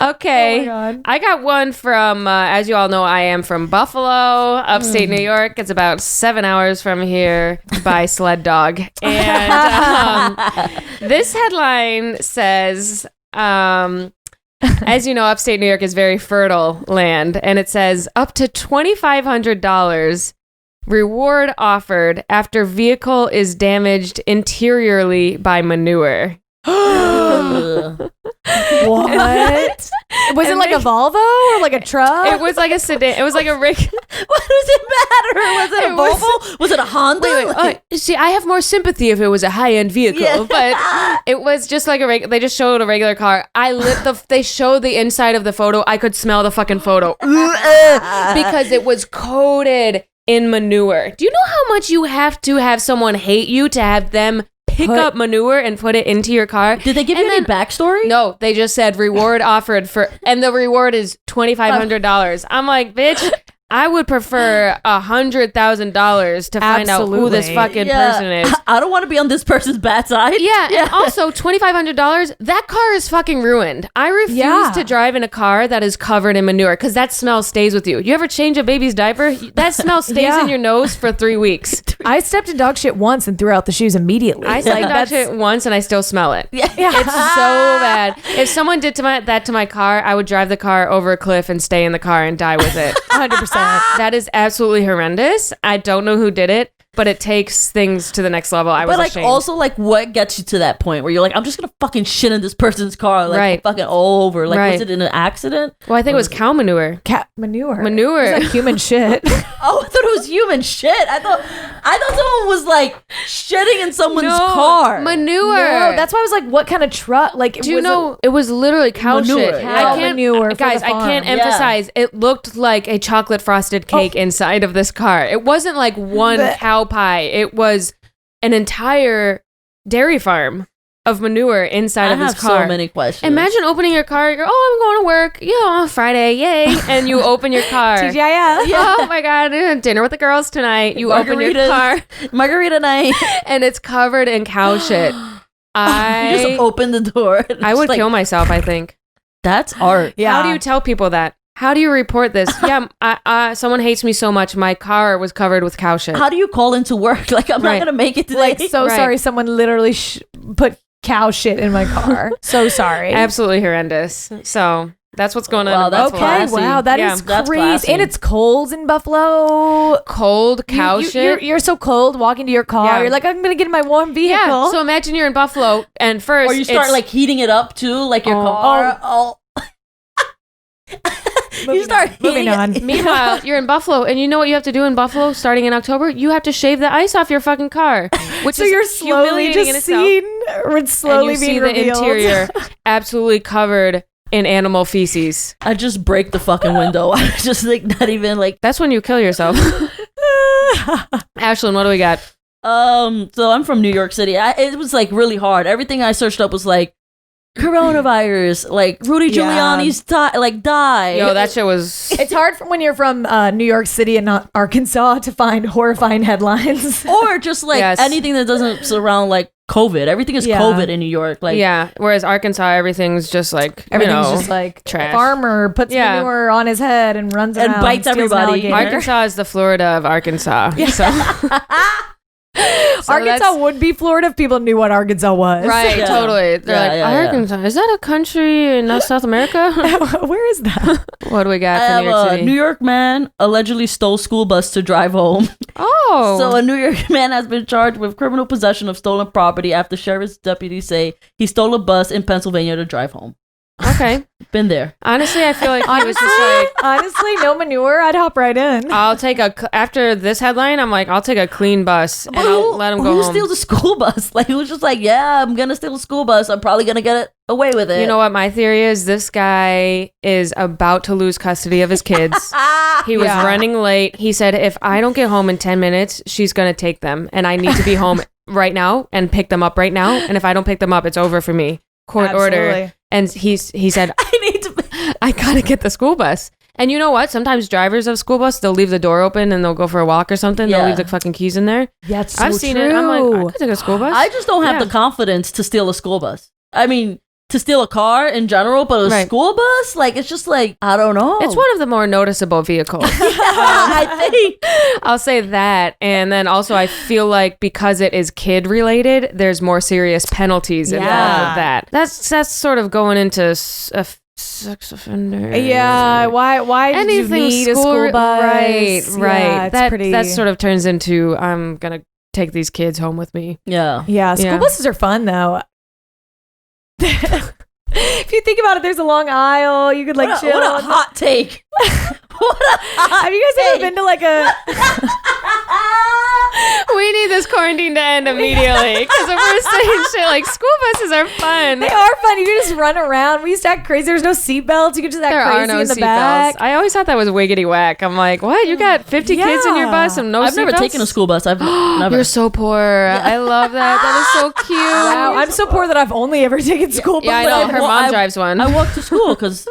Okay. Oh my God. I got one from, as you all know, I am from Buffalo, upstate New York. It's about 7 hours from here by sled dog. And this headline says, as you know, upstate New York is very fertile land. And it says up to $2,500 reward offered after vehicle is damaged interiorly by manure. What? Was it like a Volvo or like a truck? It was like a sedan. It was like a rig. What does it matter? Was it a Volvo? Was it a Honda? See, I have more sympathy if it was a high-end vehicle, but it was just like they just showed a regular car. They showed the inside of the photo. I could smell the fucking photo because it was coated in manure. Do you know how much you have to have someone hate you to have them pick up manure and put it into your car? Did they give you any backstory? No, they just said reward offered and the reward is $2,500. I'm like, bitch, I would prefer $100,000 to find out who this fucking person is. I don't want to be on this person's bad side. Yeah, and also $2,500, that car is fucking ruined. I refuse to drive in a car that is covered in manure because that smell stays with you. You ever change a baby's diaper? That smell stays in your nose for 3 weeks. I stepped in dog shit once and threw out the shoes immediately. I stepped in dog shit once and I still smell it. Yeah. It's so bad. If someone did that to my car, I would drive the car over a cliff and stay in the car and die with it. 100%. That is absolutely horrendous. I don't know who did it, but it takes things to the next level. I was ashamed. Also, like, what gets you to that point where you're like, I'm just gonna fucking shit in this person's car, like, fucking all over. Like, was it in an accident? Well, I think it was cow manure. Cat manure. Manure. It's like human shit. Oh, I thought it was human shit. I thought someone was like shitting in someone's car. Manure. No, that's why I was like, what kind of truck? Like, do you know it was literally cow manure. shit? Cow manure. Guys, I can't emphasize. It looked like a chocolate frosted cake inside of this car. It wasn't like one cow pie. It was an entire dairy farm of manure inside of this car. I have so many questions. Imagine opening your car. You're, I'm going to work. Friday, yay! And you open your car. TGIF. Oh my god, dinner with the girls tonight. You open your car, margarita night, and it's covered in cow shit. You just open the door. I would kill myself. I think that's art. Yeah. How do you tell people that? How do you report this? Someone hates me so much. My car was covered with cow shit. How do you call into work? Like, I'm not gonna make it today. Like, sorry, someone literally put cow shit in my car. So sorry. Absolutely horrendous. So that's what's going on. Wow, in that's Buffalo. classy. Wow, that is That's crazy. classy. And it's cold in Buffalo. Cold cow shit. You're so cold walking to your car. Yeah. You're like, I'm gonna get in my warm vehicle. Yeah. So imagine you're in Buffalo and first, or you start like heating it up too, like your car. Moving on. Meanwhile, you're in Buffalo, and you know what you have to do in Buffalo starting in October? You have to shave the ice off your fucking car, which so is you're slowly humiliating in just itself. seeing, it's slowly and you being see revealed. the interior absolutely covered in animal feces. I just break the fucking window. I just like not even like. That's when you kill yourself. Ashlyn, what do we got? So I'm from New York City. It was like really hard. Everything I searched up was like coronavirus, like Rudy Giuliani's died. Yo, that shit was. It's hard when you're from New York City and not Arkansas to find horrifying headlines. Or just like anything that doesn't surround like COVID. Everything is COVID in New York. Like whereas Arkansas, everything's just like everything's just like trash. Farmer puts manure on his head and runs and around bites everybody. Arkansas is the Florida of Arkansas. So Arkansas would be Florida if people knew what Arkansas was. Right, Yeah. totally. They're Yeah, like, Arkansas, is that a country in South America? Where is that? What do we I got have from New York a City? New York man allegedly stole school bus to drive home. Oh. So a New York man has been charged with criminal possession of stolen property after sheriff's deputies say he stole a bus in Pennsylvania to drive home. Okay. Been there. Honestly, I feel like he was just like, Honestly, no manure. I'd hop right in. I'll take after this headline, I'm like, I'll take a clean bus and But I'll let him go who home. steals a school bus? Like, who was just like, yeah, I'm going to steal a school bus. I'm probably going to get it away with it. You know what my theory is? This guy is about to lose custody of his kids. He was running late. He said, if I don't get home in 10 minutes, she's going to take them. And I need to be home right now and pick them up right now. And if I don't pick them up, it's over for me. Court order. And he said, I gotta get the school bus. And you know what? Sometimes drivers of school bus, they'll leave the door open and they'll go for a walk or something. Yeah. They'll leave the fucking keys in there. Yeah, it's so I've seen true. it. I'm like, I could take a school bus. I just don't have the confidence to steal a school bus. I mean, to steal a car in general, but a Right. school bus? Like, it's just like, I don't know. It's one of the more noticeable vehicles. I think. I'll say that. And then also, I feel like because it is kid related, there's more serious penalties involved with that. That's sort of going into a sex offender. Yeah, why did you need a school bus? Right. Yeah, it's pretty. That sort of turns into, I'm going to take these kids home with me. Yeah. Yeah, school Yeah. buses are fun though. If you think about it, there's a long aisle. You could like chill. What a hot take. Have you guys ever been to like a? We need this quarantine to end immediately because if we're saying shit like school buses are fun. They are fun. You can just run around. We used to act crazy. There's no seatbelts. You could just act There crazy are no in the seatbelts. back. I always thought that was wiggity whack. I'm like, what? You got 50 kids in your bus and no I've never seatbelts? taken a school bus. I've never. You're so poor. I love that. That is so cute. Wow, I'm so poor that I've only ever taken school buses. Yeah, I know. Her Well, mom I- drives one. I walk to school because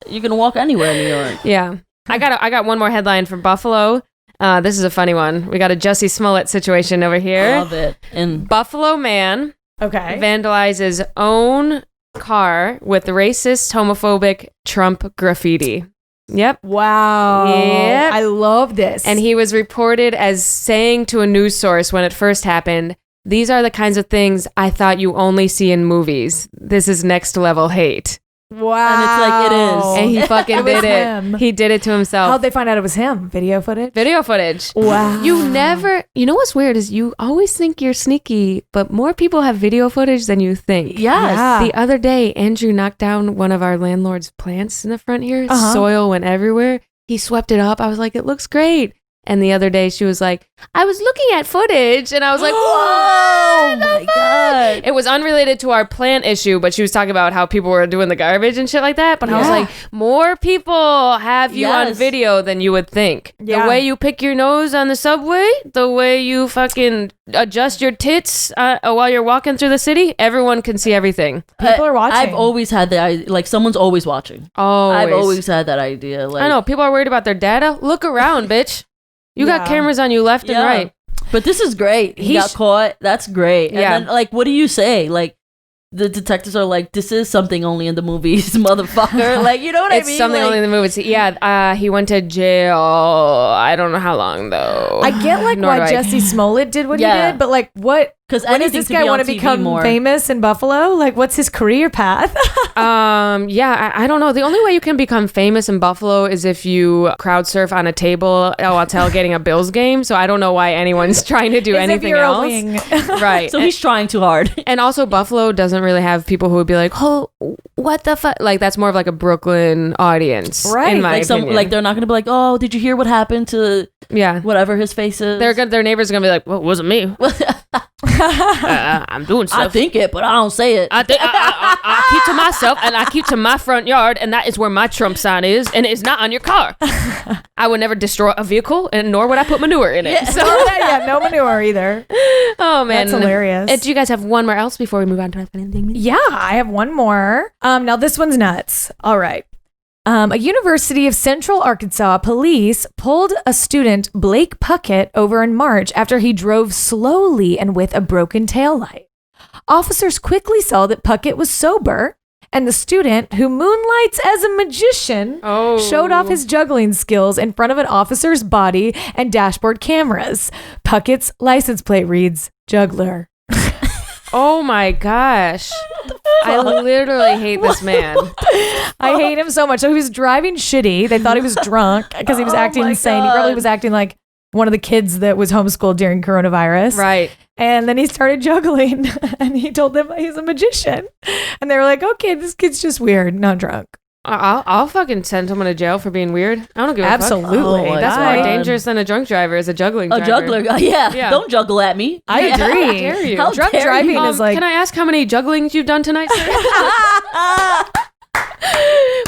you can walk anywhere in New York. Yeah. I got one more headline from Buffalo. This is a funny one. We got a Jussie Smollett situation over here. Love it. And Buffalo man Okay. vandalizes own car with racist, homophobic Trump graffiti. Yep. Wow. Yep. I love this. And he was reported as saying to a news source when it first happened, "These are the kinds of things I thought you only see in movies. This is next level hate." wow. And it's like, it is. And he fucking It was did it. him. He did it to himself. How'd they find out it was him? Video footage? Video footage. Wow. You know what's weird is you always think you're sneaky, but more people have video footage than you think. yes. Yeah. The other day, Andrew knocked down one of our landlord's plants in the front here. Uh-huh. Soil went everywhere. He swept it up. I was like, it looks great. And the other day, she was like, I was looking at footage. And I was like, Oh what? my God. It was unrelated to our plant issue, but she was talking about how people were doing the garbage and shit like that. But I was Yeah. like, more people have you on Yes. video than you would think. Yeah. The way you pick your nose on the subway, the way you fucking adjust your tits while you're walking through the city, everyone can see everything. People are watching. I've always had the idea, like someone's always watching. Always. I've always had that idea. Like, I know people are worried about their data. Look around, bitch. You got Yeah. cameras on you left Yeah. and right. But this is great. He He got sh- caught. That's great. And Yeah. then, like, what do you say? Like, the detectives are like, this is something only in the movies, motherfucker. Like, you know what It's I mean? something Like, only in the movies. Yeah, he went to jail. I don't know how long though. I get like Nor why do I. Jussie Smollett did what he Yeah. did, but like what? because When does anything this to guy be on want to TV become more. famous in Buffalo? Like, what's his career path? Yeah, I don't know. The only way you can become famous in Buffalo is if you crowd surf on a table while tailgating a Bills game. So I don't know why anyone's trying to do As if anything you're a else. wing. Right. So he's trying too hard. And also, Buffalo doesn't really have people who would be like, "Oh, what the fuck?" Like that's more of like a Brooklyn audience, Right. In my Like opinion. like they're not gonna be like, oh, did you hear what happened to yeah, whatever his face is? their neighbors are gonna be like, "Well, it wasn't me. I'm doing stuff. I think it, but I don't say it. I think I keep to myself, and I keep to my front yard, and that is where my Trump sign is, and it's not on your car. I would never destroy a vehicle, and nor would I put manure in it. So, yeah, no manure either. oh man, That's hilarious. Do you guys have one more else before we move on to our final thing? Yeah, I have one more. Now this one's nuts. All right. A University of Central Arkansas police pulled a student, Blake Puckett, over in March after he drove slowly and with a broken taillight. Officers quickly saw that Puckett was sober And the student, who moonlights as a magician, showed off his juggling skills in front of an officer's body and dashboard cameras. Puckett's license plate reads, juggler. Oh my gosh. I literally hate this man. I hate him so much. So he was driving shitty. They thought he was drunk because he was acting insane. He probably was acting like one of the kids that was homeschooled during coronavirus. Right. And then he started juggling and he told them he's a magician. And they were like, okay, this kid's just weird, not drunk. I'll fucking send someone to jail for being weird. I don't give a fuck. Absolutely. That's more dangerous than a drunk driver is a juggling driver. A juggler. Yeah. Don't juggle at me. I agree. How dare you? How drunk driving is like... Can I ask how many jugglings you've done tonight, sir?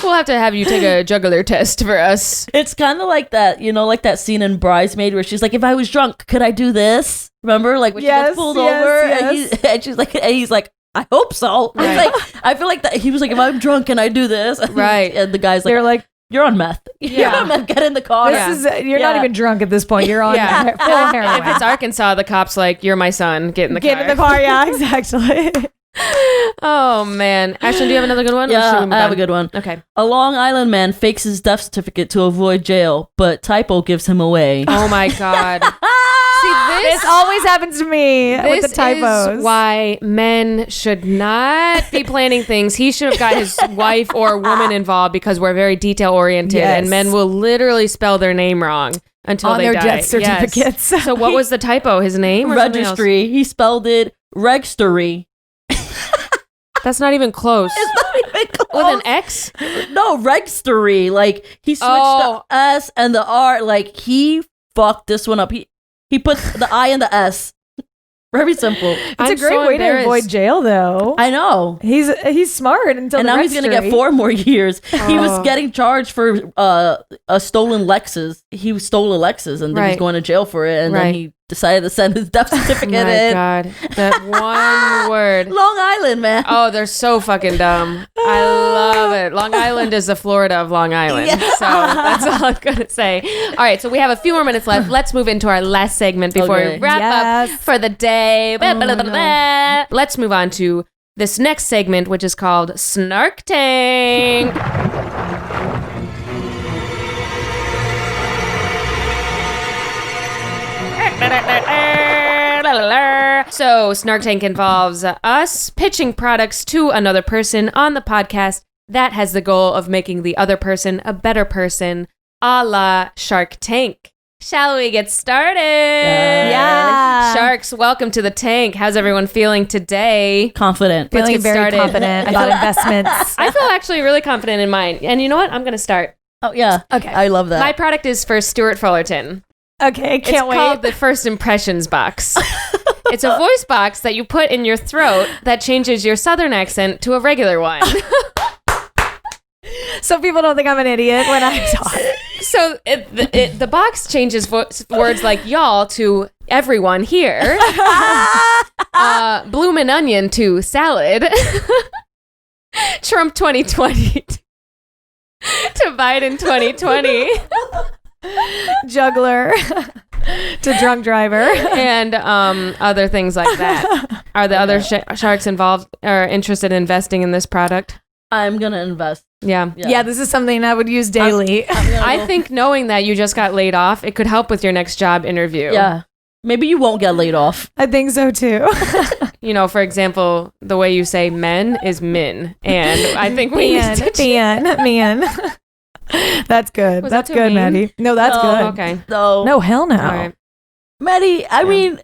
We'll have to have you take a juggler test for us. It's kind of like that, like that scene in Bridesmaid where she's like, if I was drunk, could I do this? Remember? Like when she gets pulled over and she's like, and he's like, I hope so. Right. It's like, I feel like that he was like, if I'm drunk, can I do this? Right. And the guy's like, They're like, you're on meth. You're on meth. Get in the car. You're not even drunk at this point. You're on full heroin. If it's Arkansas, the cop's like, you're my son. Get in the car. Get in the car. Yeah, exactly. Oh, man. Ashlyn, do you have another good one? Yeah, I have a good one. Okay. A Long Island man fakes his death certificate to avoid jail, but typo gives him away. Oh, my God. See, this always happens to me with the typos. Is why men should not be planning things. He should have got his wife or woman involved because we're very detail oriented and men will literally spell their name wrong until on they their die. death certificates. Yes. So what was the typo? His name or registry. He spelled it regstery. That's not even close. It's not even close. With an X? No, regstery. Like he switched the S and the R. Like he fucked this one up. He put the I and the S. Very simple. It's a great way to avoid jail, though. I know. He's smart until and now he's gonna get 4 more years. He was getting charged for a stolen Lexus. He stole a Lexus and then he's going to jail for it. And then he decided to send his death certificate in. Oh my God, that one word. Long Island, man. Oh, they're so fucking dumb. I love it. Long Island is the Florida of Long Island. Yeah. So that's all I'm gonna say. All right, so we have a few more minutes left. Let's move into our last segment before we wrap up for the day. No. Let's move on to this next segment, which is called Snark Tank. So Snark Tank involves us pitching products to another person on the podcast that has the goal of making the other person a better person, a la Shark Tank. Shall we get started? Yeah. Sharks, welcome to the tank. How's everyone feeling today? Confident. Let's Feeling get very started. confident about investments. I feel actually really confident in mine. And you know what? I'm going to start. Oh, yeah. Okay. I love that. My product is for Stuart Fullerton. Okay, can't wait. It's called the First Impressions Box. It's a voice box that you put in your throat that changes your southern accent to a regular one. So people don't think I'm an idiot when I talk. So the box changes words like y'all to everyone here, bloomin' onion to salad, Trump 2020 to Biden 2020. Juggler to drunk driver and other things like that. Are the other sharks involved or interested in investing in this product? I'm gonna invest. Yeah, this is something I would use daily. I think knowing that you just got laid off, it could help with your next job interview. Yeah, maybe you won't get laid off. I think so too. You know, for example, the way you say men is min, and I think we need to man. That's good. Was that's that too good, mean? Maddie. No, that's good. Okay. No, hell no. All right. Maddie, I mean,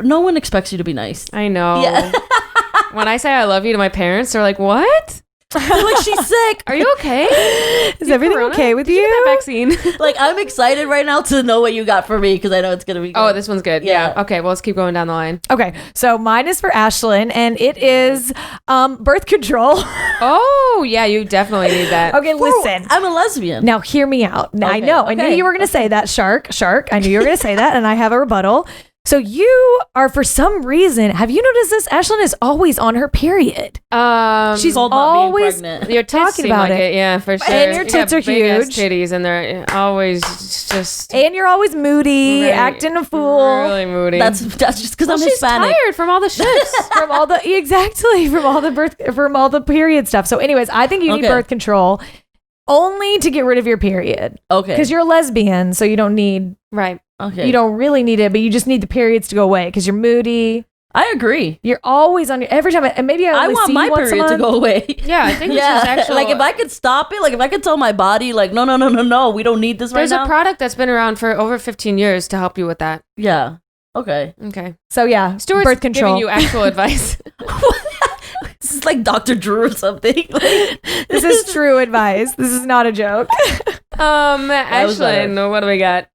no one expects you to be nice. I know. Yeah. When I say I love you to my parents, they're like, "What? Like she's sick. Are you okay? Is everything okay with you?" Did you get that vaccine? Like I'm excited right now to know what you got for me because I know it's gonna be good. Oh, this one's good. Yeah. Yeah. Okay. Well, let's keep going down the line. Okay, so mine is for Ashlyn, and it is birth control. Oh, yeah. You definitely need that. Okay, listen. I'm a lesbian. Now, hear me out. Now, I Okay, know. I knew okay. you were going to say that. Shark. I knew you were going to say that, and I have a rebuttal. So you are, for some reason, have you noticed this? Ashlyn is always on her period. She's Called not being always pregnant. Your tits talking seem about like it. Yeah, for sure. And your You tits got are big-ass huge. titties, and they're always just And you're always moody, Right. acting a fool. really moody. That's just because I'm she's Hispanic. tired from all the shits. From all the period stuff. So anyways, I think you need Okay. birth control only to get rid of your period. Okay. Because you're a lesbian, so you don't Okay. you don't really need it, but you just need the periods to go away because you're moody. I agree. You're always on your, every time, and maybe I I only want see my you once a period to month. go away. Yeah, I think this is Yeah, actually like if I could stop it, like if I could tell my body, like no, we don't need this There's right now. a product that's been around for over 15 years to help you with that. Yeah. Okay. Okay. So yeah, Stuart's birth control. giving you actual advice. This is like Dr. Drew or something. This is true advice. This is not a joke. was Ashlyn, what do we got?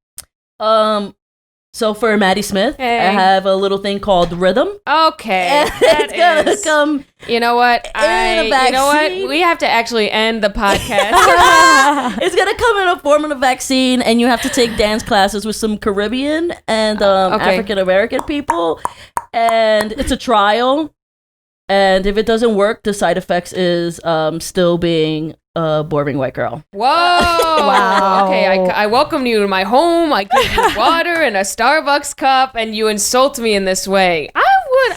So for Maddie Smith, Hey. I have a little thing called Rhythm. Okay. And it's gonna come. You know what? in a You know what? vaccine. We have to actually end the podcast. It's gonna come in a form of a vaccine, and you have to take dance classes with some Caribbean and Okay. African American people, and it's a trial. And if it doesn't work, the side effects is still being a boring white girl. Whoa! Wow. Okay, I welcome you to my home. I give you water and a Starbucks cup, and you insult me in this way.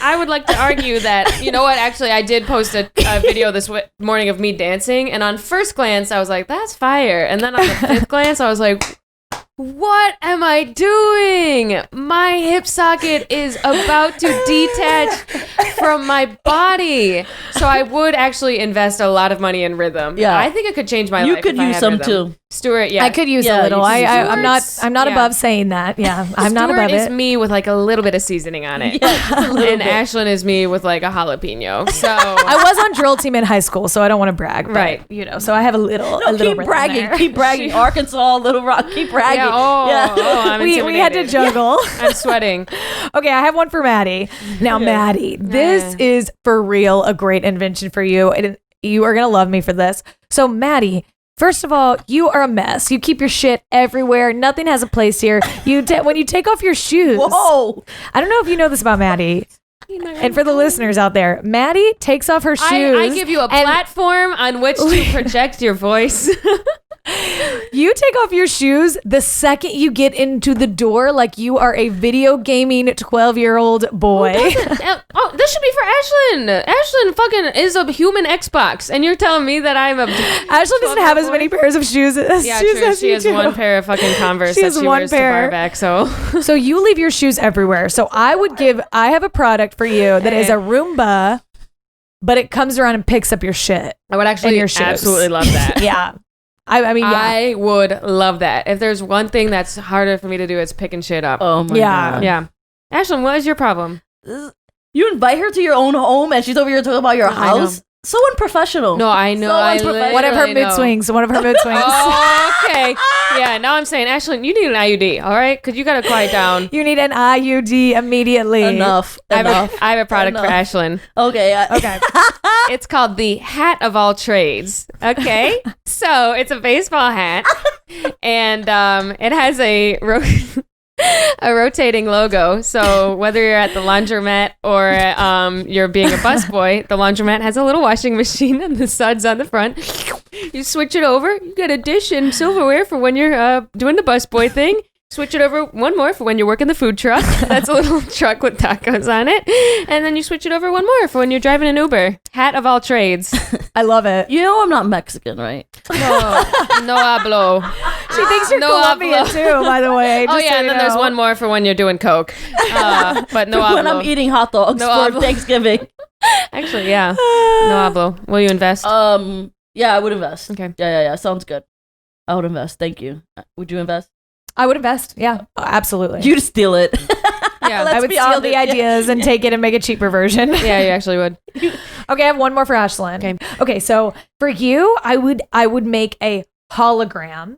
I would like to argue that, you know what? Actually, I did post a video this morning of me dancing, and on first glance, I was like, "That's fire," and then on the fifth glance, I was like, what am I doing? My hip socket is about to detach from my body. So I would actually invest a lot of money in Rhythm. Yeah. I think it could change my You life. could if I use had some Rhythm. too. Stuart, yeah. I could use Yeah, a little. you I'm not yeah. above saying that. Yeah, I'm not Stuart above is it. me with like a little bit of seasoning on it. Yeah, just a little And bit. Ashlyn is me with like a jalapeno. So I was on drill team in high school, so I don't want to brag. But, Right. You know, so I have a little. No, a little keep rhythm bragging. there. Keep bragging. Arkansas, Little Rock. Keep bragging. yeah, I'm We had to intimidated. juggle. I'm sweating. Okay, I have one for Maddie. Now, Maddie, this is for real a great invention for you. And you are going to love me for this. So, Maddie, first of all, you are a mess. You keep your shit everywhere. Nothing has a place here. When you take off your shoes. Whoa. I don't know if you know this about Maddie. And for the listeners out there, Maddie takes off her shoes. I give you a and platform on which to project your voice. You take off your shoes the second you get into the door like you are a video gaming 12-year-old boy. Oh, this should be for Ashlyn. Ashlyn fucking is a human Xbox, and you're telling me that I'm a Ashlyn doesn't have as many pairs of shoes as yeah, shoes true. as She you has do. one pair of fucking Converse She that has she one wears pair. to bar back. So So you leave your shoes everywhere. So I have a product for you that is a Roomba, but it comes around and picks up your shit. I would actually your shoes. absolutely love that. Yeah. I mean, yeah. I would love that. If there's one thing that's harder for me to do, it's picking shit up. Oh my Yeah. god. Yeah. Ashlyn, what is your problem? You invite her to your own home and she's over here talking about your I know. house. So unprofessional. No, I know. So I unprofessional. one of her literally mood know. swings. One of her mood swings. Oh, okay. Yeah, now I'm saying, Ashlyn, you need an IUD, all right? Because you got to quiet down. You need an IUD immediately. Enough. I Enough. have a product for Enough. Ashlyn. Okay. Okay. It's called the hat of all trades. Okay, so it's a baseball hat, and it has a rotating logo. So whether you're at the laundromat or you're being a busboy, the laundromat has a little washing machine and the suds on the front. You switch it over. You get a dish and silverware for when you're doing the busboy thing. Switch it over one more for when you're working the food truck. That's a little truck with tacos on it. And then you switch it over one more for when you're driving an Uber. Hat of all trades. I love it. You know I'm not Mexican, right? No hablo. She thinks you're No Colombian hablo. too, by the way. Oh, just yeah, so and you then there's know. one more for when you're doing Coke. But no when I'm hablo. eating hot dogs No for hablo. Thanksgiving. Actually, yeah. No hablo. Will you invest? Yeah, I would invest. Okay. Yeah. Sounds good. I would invest. Thank you. Would you invest? I would invest. Yeah, absolutely. You'd steal it. Yeah. Let's I would be steal honest. the ideas and take it and make a cheaper version. Yeah, you actually would. Okay, I have one more for Ashlyn. Okay, so for you, I would make a hologram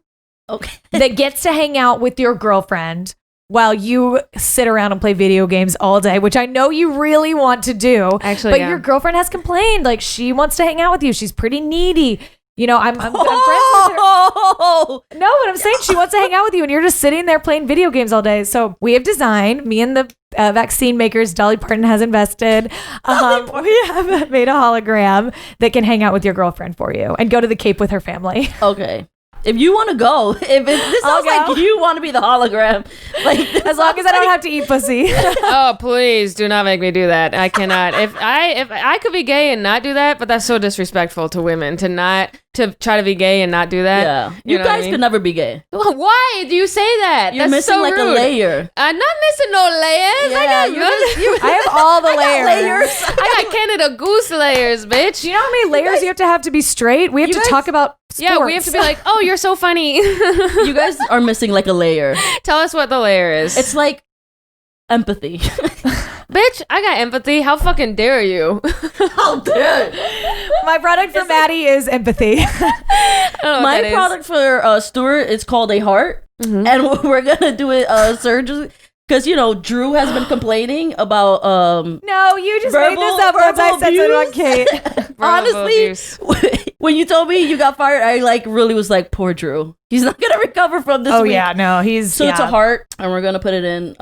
Okay. that gets to hang out with your girlfriend while you sit around and play video games all day, which I know you really want to do. Actually, but yeah. your girlfriend has complained, like she wants to hang out with you. She's pretty needy. You know, I'm friends with her. Oh, No, what I'm saying, she wants to hang out with you, and you're just sitting there playing video games all day. So we have designed, me and the vaccine makers Dolly Parton has invested. We have made a hologram that can hang out with your girlfriend for you and go to the Cape with her family. Okay. If you want to go, this sounds like you want to be the hologram. Like, as long as I don't have to eat pussy. Oh, please do not make me do that. I cannot. If I could be gay and not do that, but that's so disrespectful to women to try to be gay and not do that. Yeah, you guys could never be gay. Why do you say that? You're that's missing so like rude. a layer. I'm not missing no layers. Yeah, I have all the layers. I got Canada Goose layers, bitch. You know how many layers you have to have to be straight? We have to talk about sports. Yeah, we have to be like, oh, you're so funny. You guys are missing like a layer. Tell us what the layer is. It's like empathy. Bitch, I got empathy. How fucking dare you? How dare My product for Maddie is empathy. I don't know what My that is. product for Stuart is called a heart. Mm-hmm. And we're going to do it surgery. Because, Drew has been complaining about... No, you just made this up once I said it on Kate. Honestly, when you told me you got fired, I really was like, poor Drew. He's not going to recover from this week. Yeah, no, So it's a heart, and we're going to put it in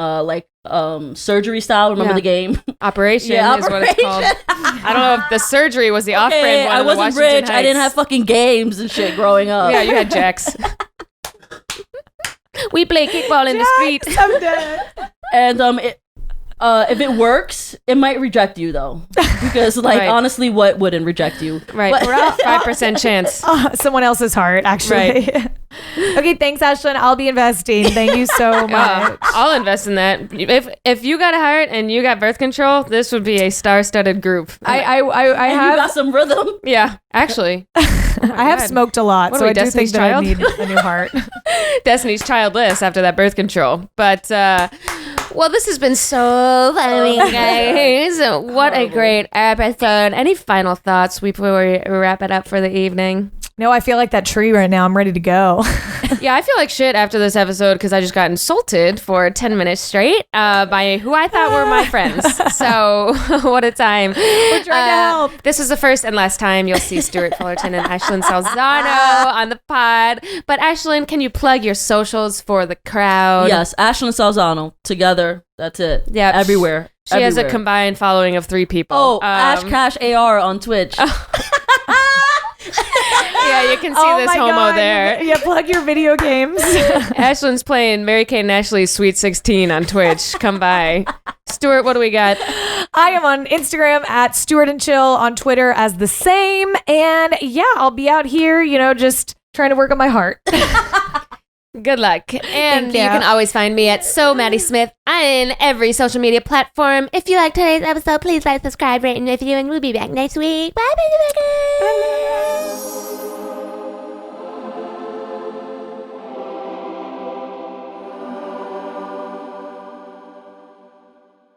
surgery style. Remember the game? Operation Yeah, is what it's called. I don't know if the surgery was the off-brand one. I of the wasn't Washington rich. I didn't have Heights. fucking games and shit growing up. Yeah, you had Jax. We play kickball in the street. I'm dead. And if it works, it might reject you though, because Right. honestly, what wouldn't reject you? Right, But- we're at 5% chance. Someone else's heart, actually. Okay, thanks, Ashlyn. I'll be investing. Thank you so much. I'll invest in that. If you got a heart and you got birth control, this would be a star-studded group. I And you got have some rhythm. Yeah, actually, I have God. smoked a lot, What so are we, I do Destiny's think that Child? I need a new heart. Destiny's childless after that birth control. But well, this has been so funny, guys. What a great episode. Any final thoughts before we wrap it up for the evening? No, I feel like that tree right now. I'm ready to go. Yeah, I feel like shit after this episode because I just got insulted for 10 minutes straight by who I thought were my friends. So what a time. We're trying to help. This is the first and last time you'll see Stuart Fullerton and Ashlyn Salzano on the pod. But Ashlyn, can you plug your socials for the crowd? Yes, Ashlyn Salzano together. That's it. Yeah, everywhere. She has a Everywhere. combined following of 3 people. Oh, Ash Cash AR on Twitch. Yeah, you can see this homo there. Yeah, plug your video games. Ashlyn's playing Mary Kate and Ashley's Sweet 16 on Twitch. Come by. Stuart, what do we got? I am on Instagram at Stuart and Chill, on Twitter as the same. And yeah, I'll be out here, just trying to work on my heart. Good luck. And Thank you you. can always find me at So Maddie Smith on every social media platform. If you liked today's episode, please like, subscribe, rate, and review, and we'll be back next week. Bye, bye, bye, bye.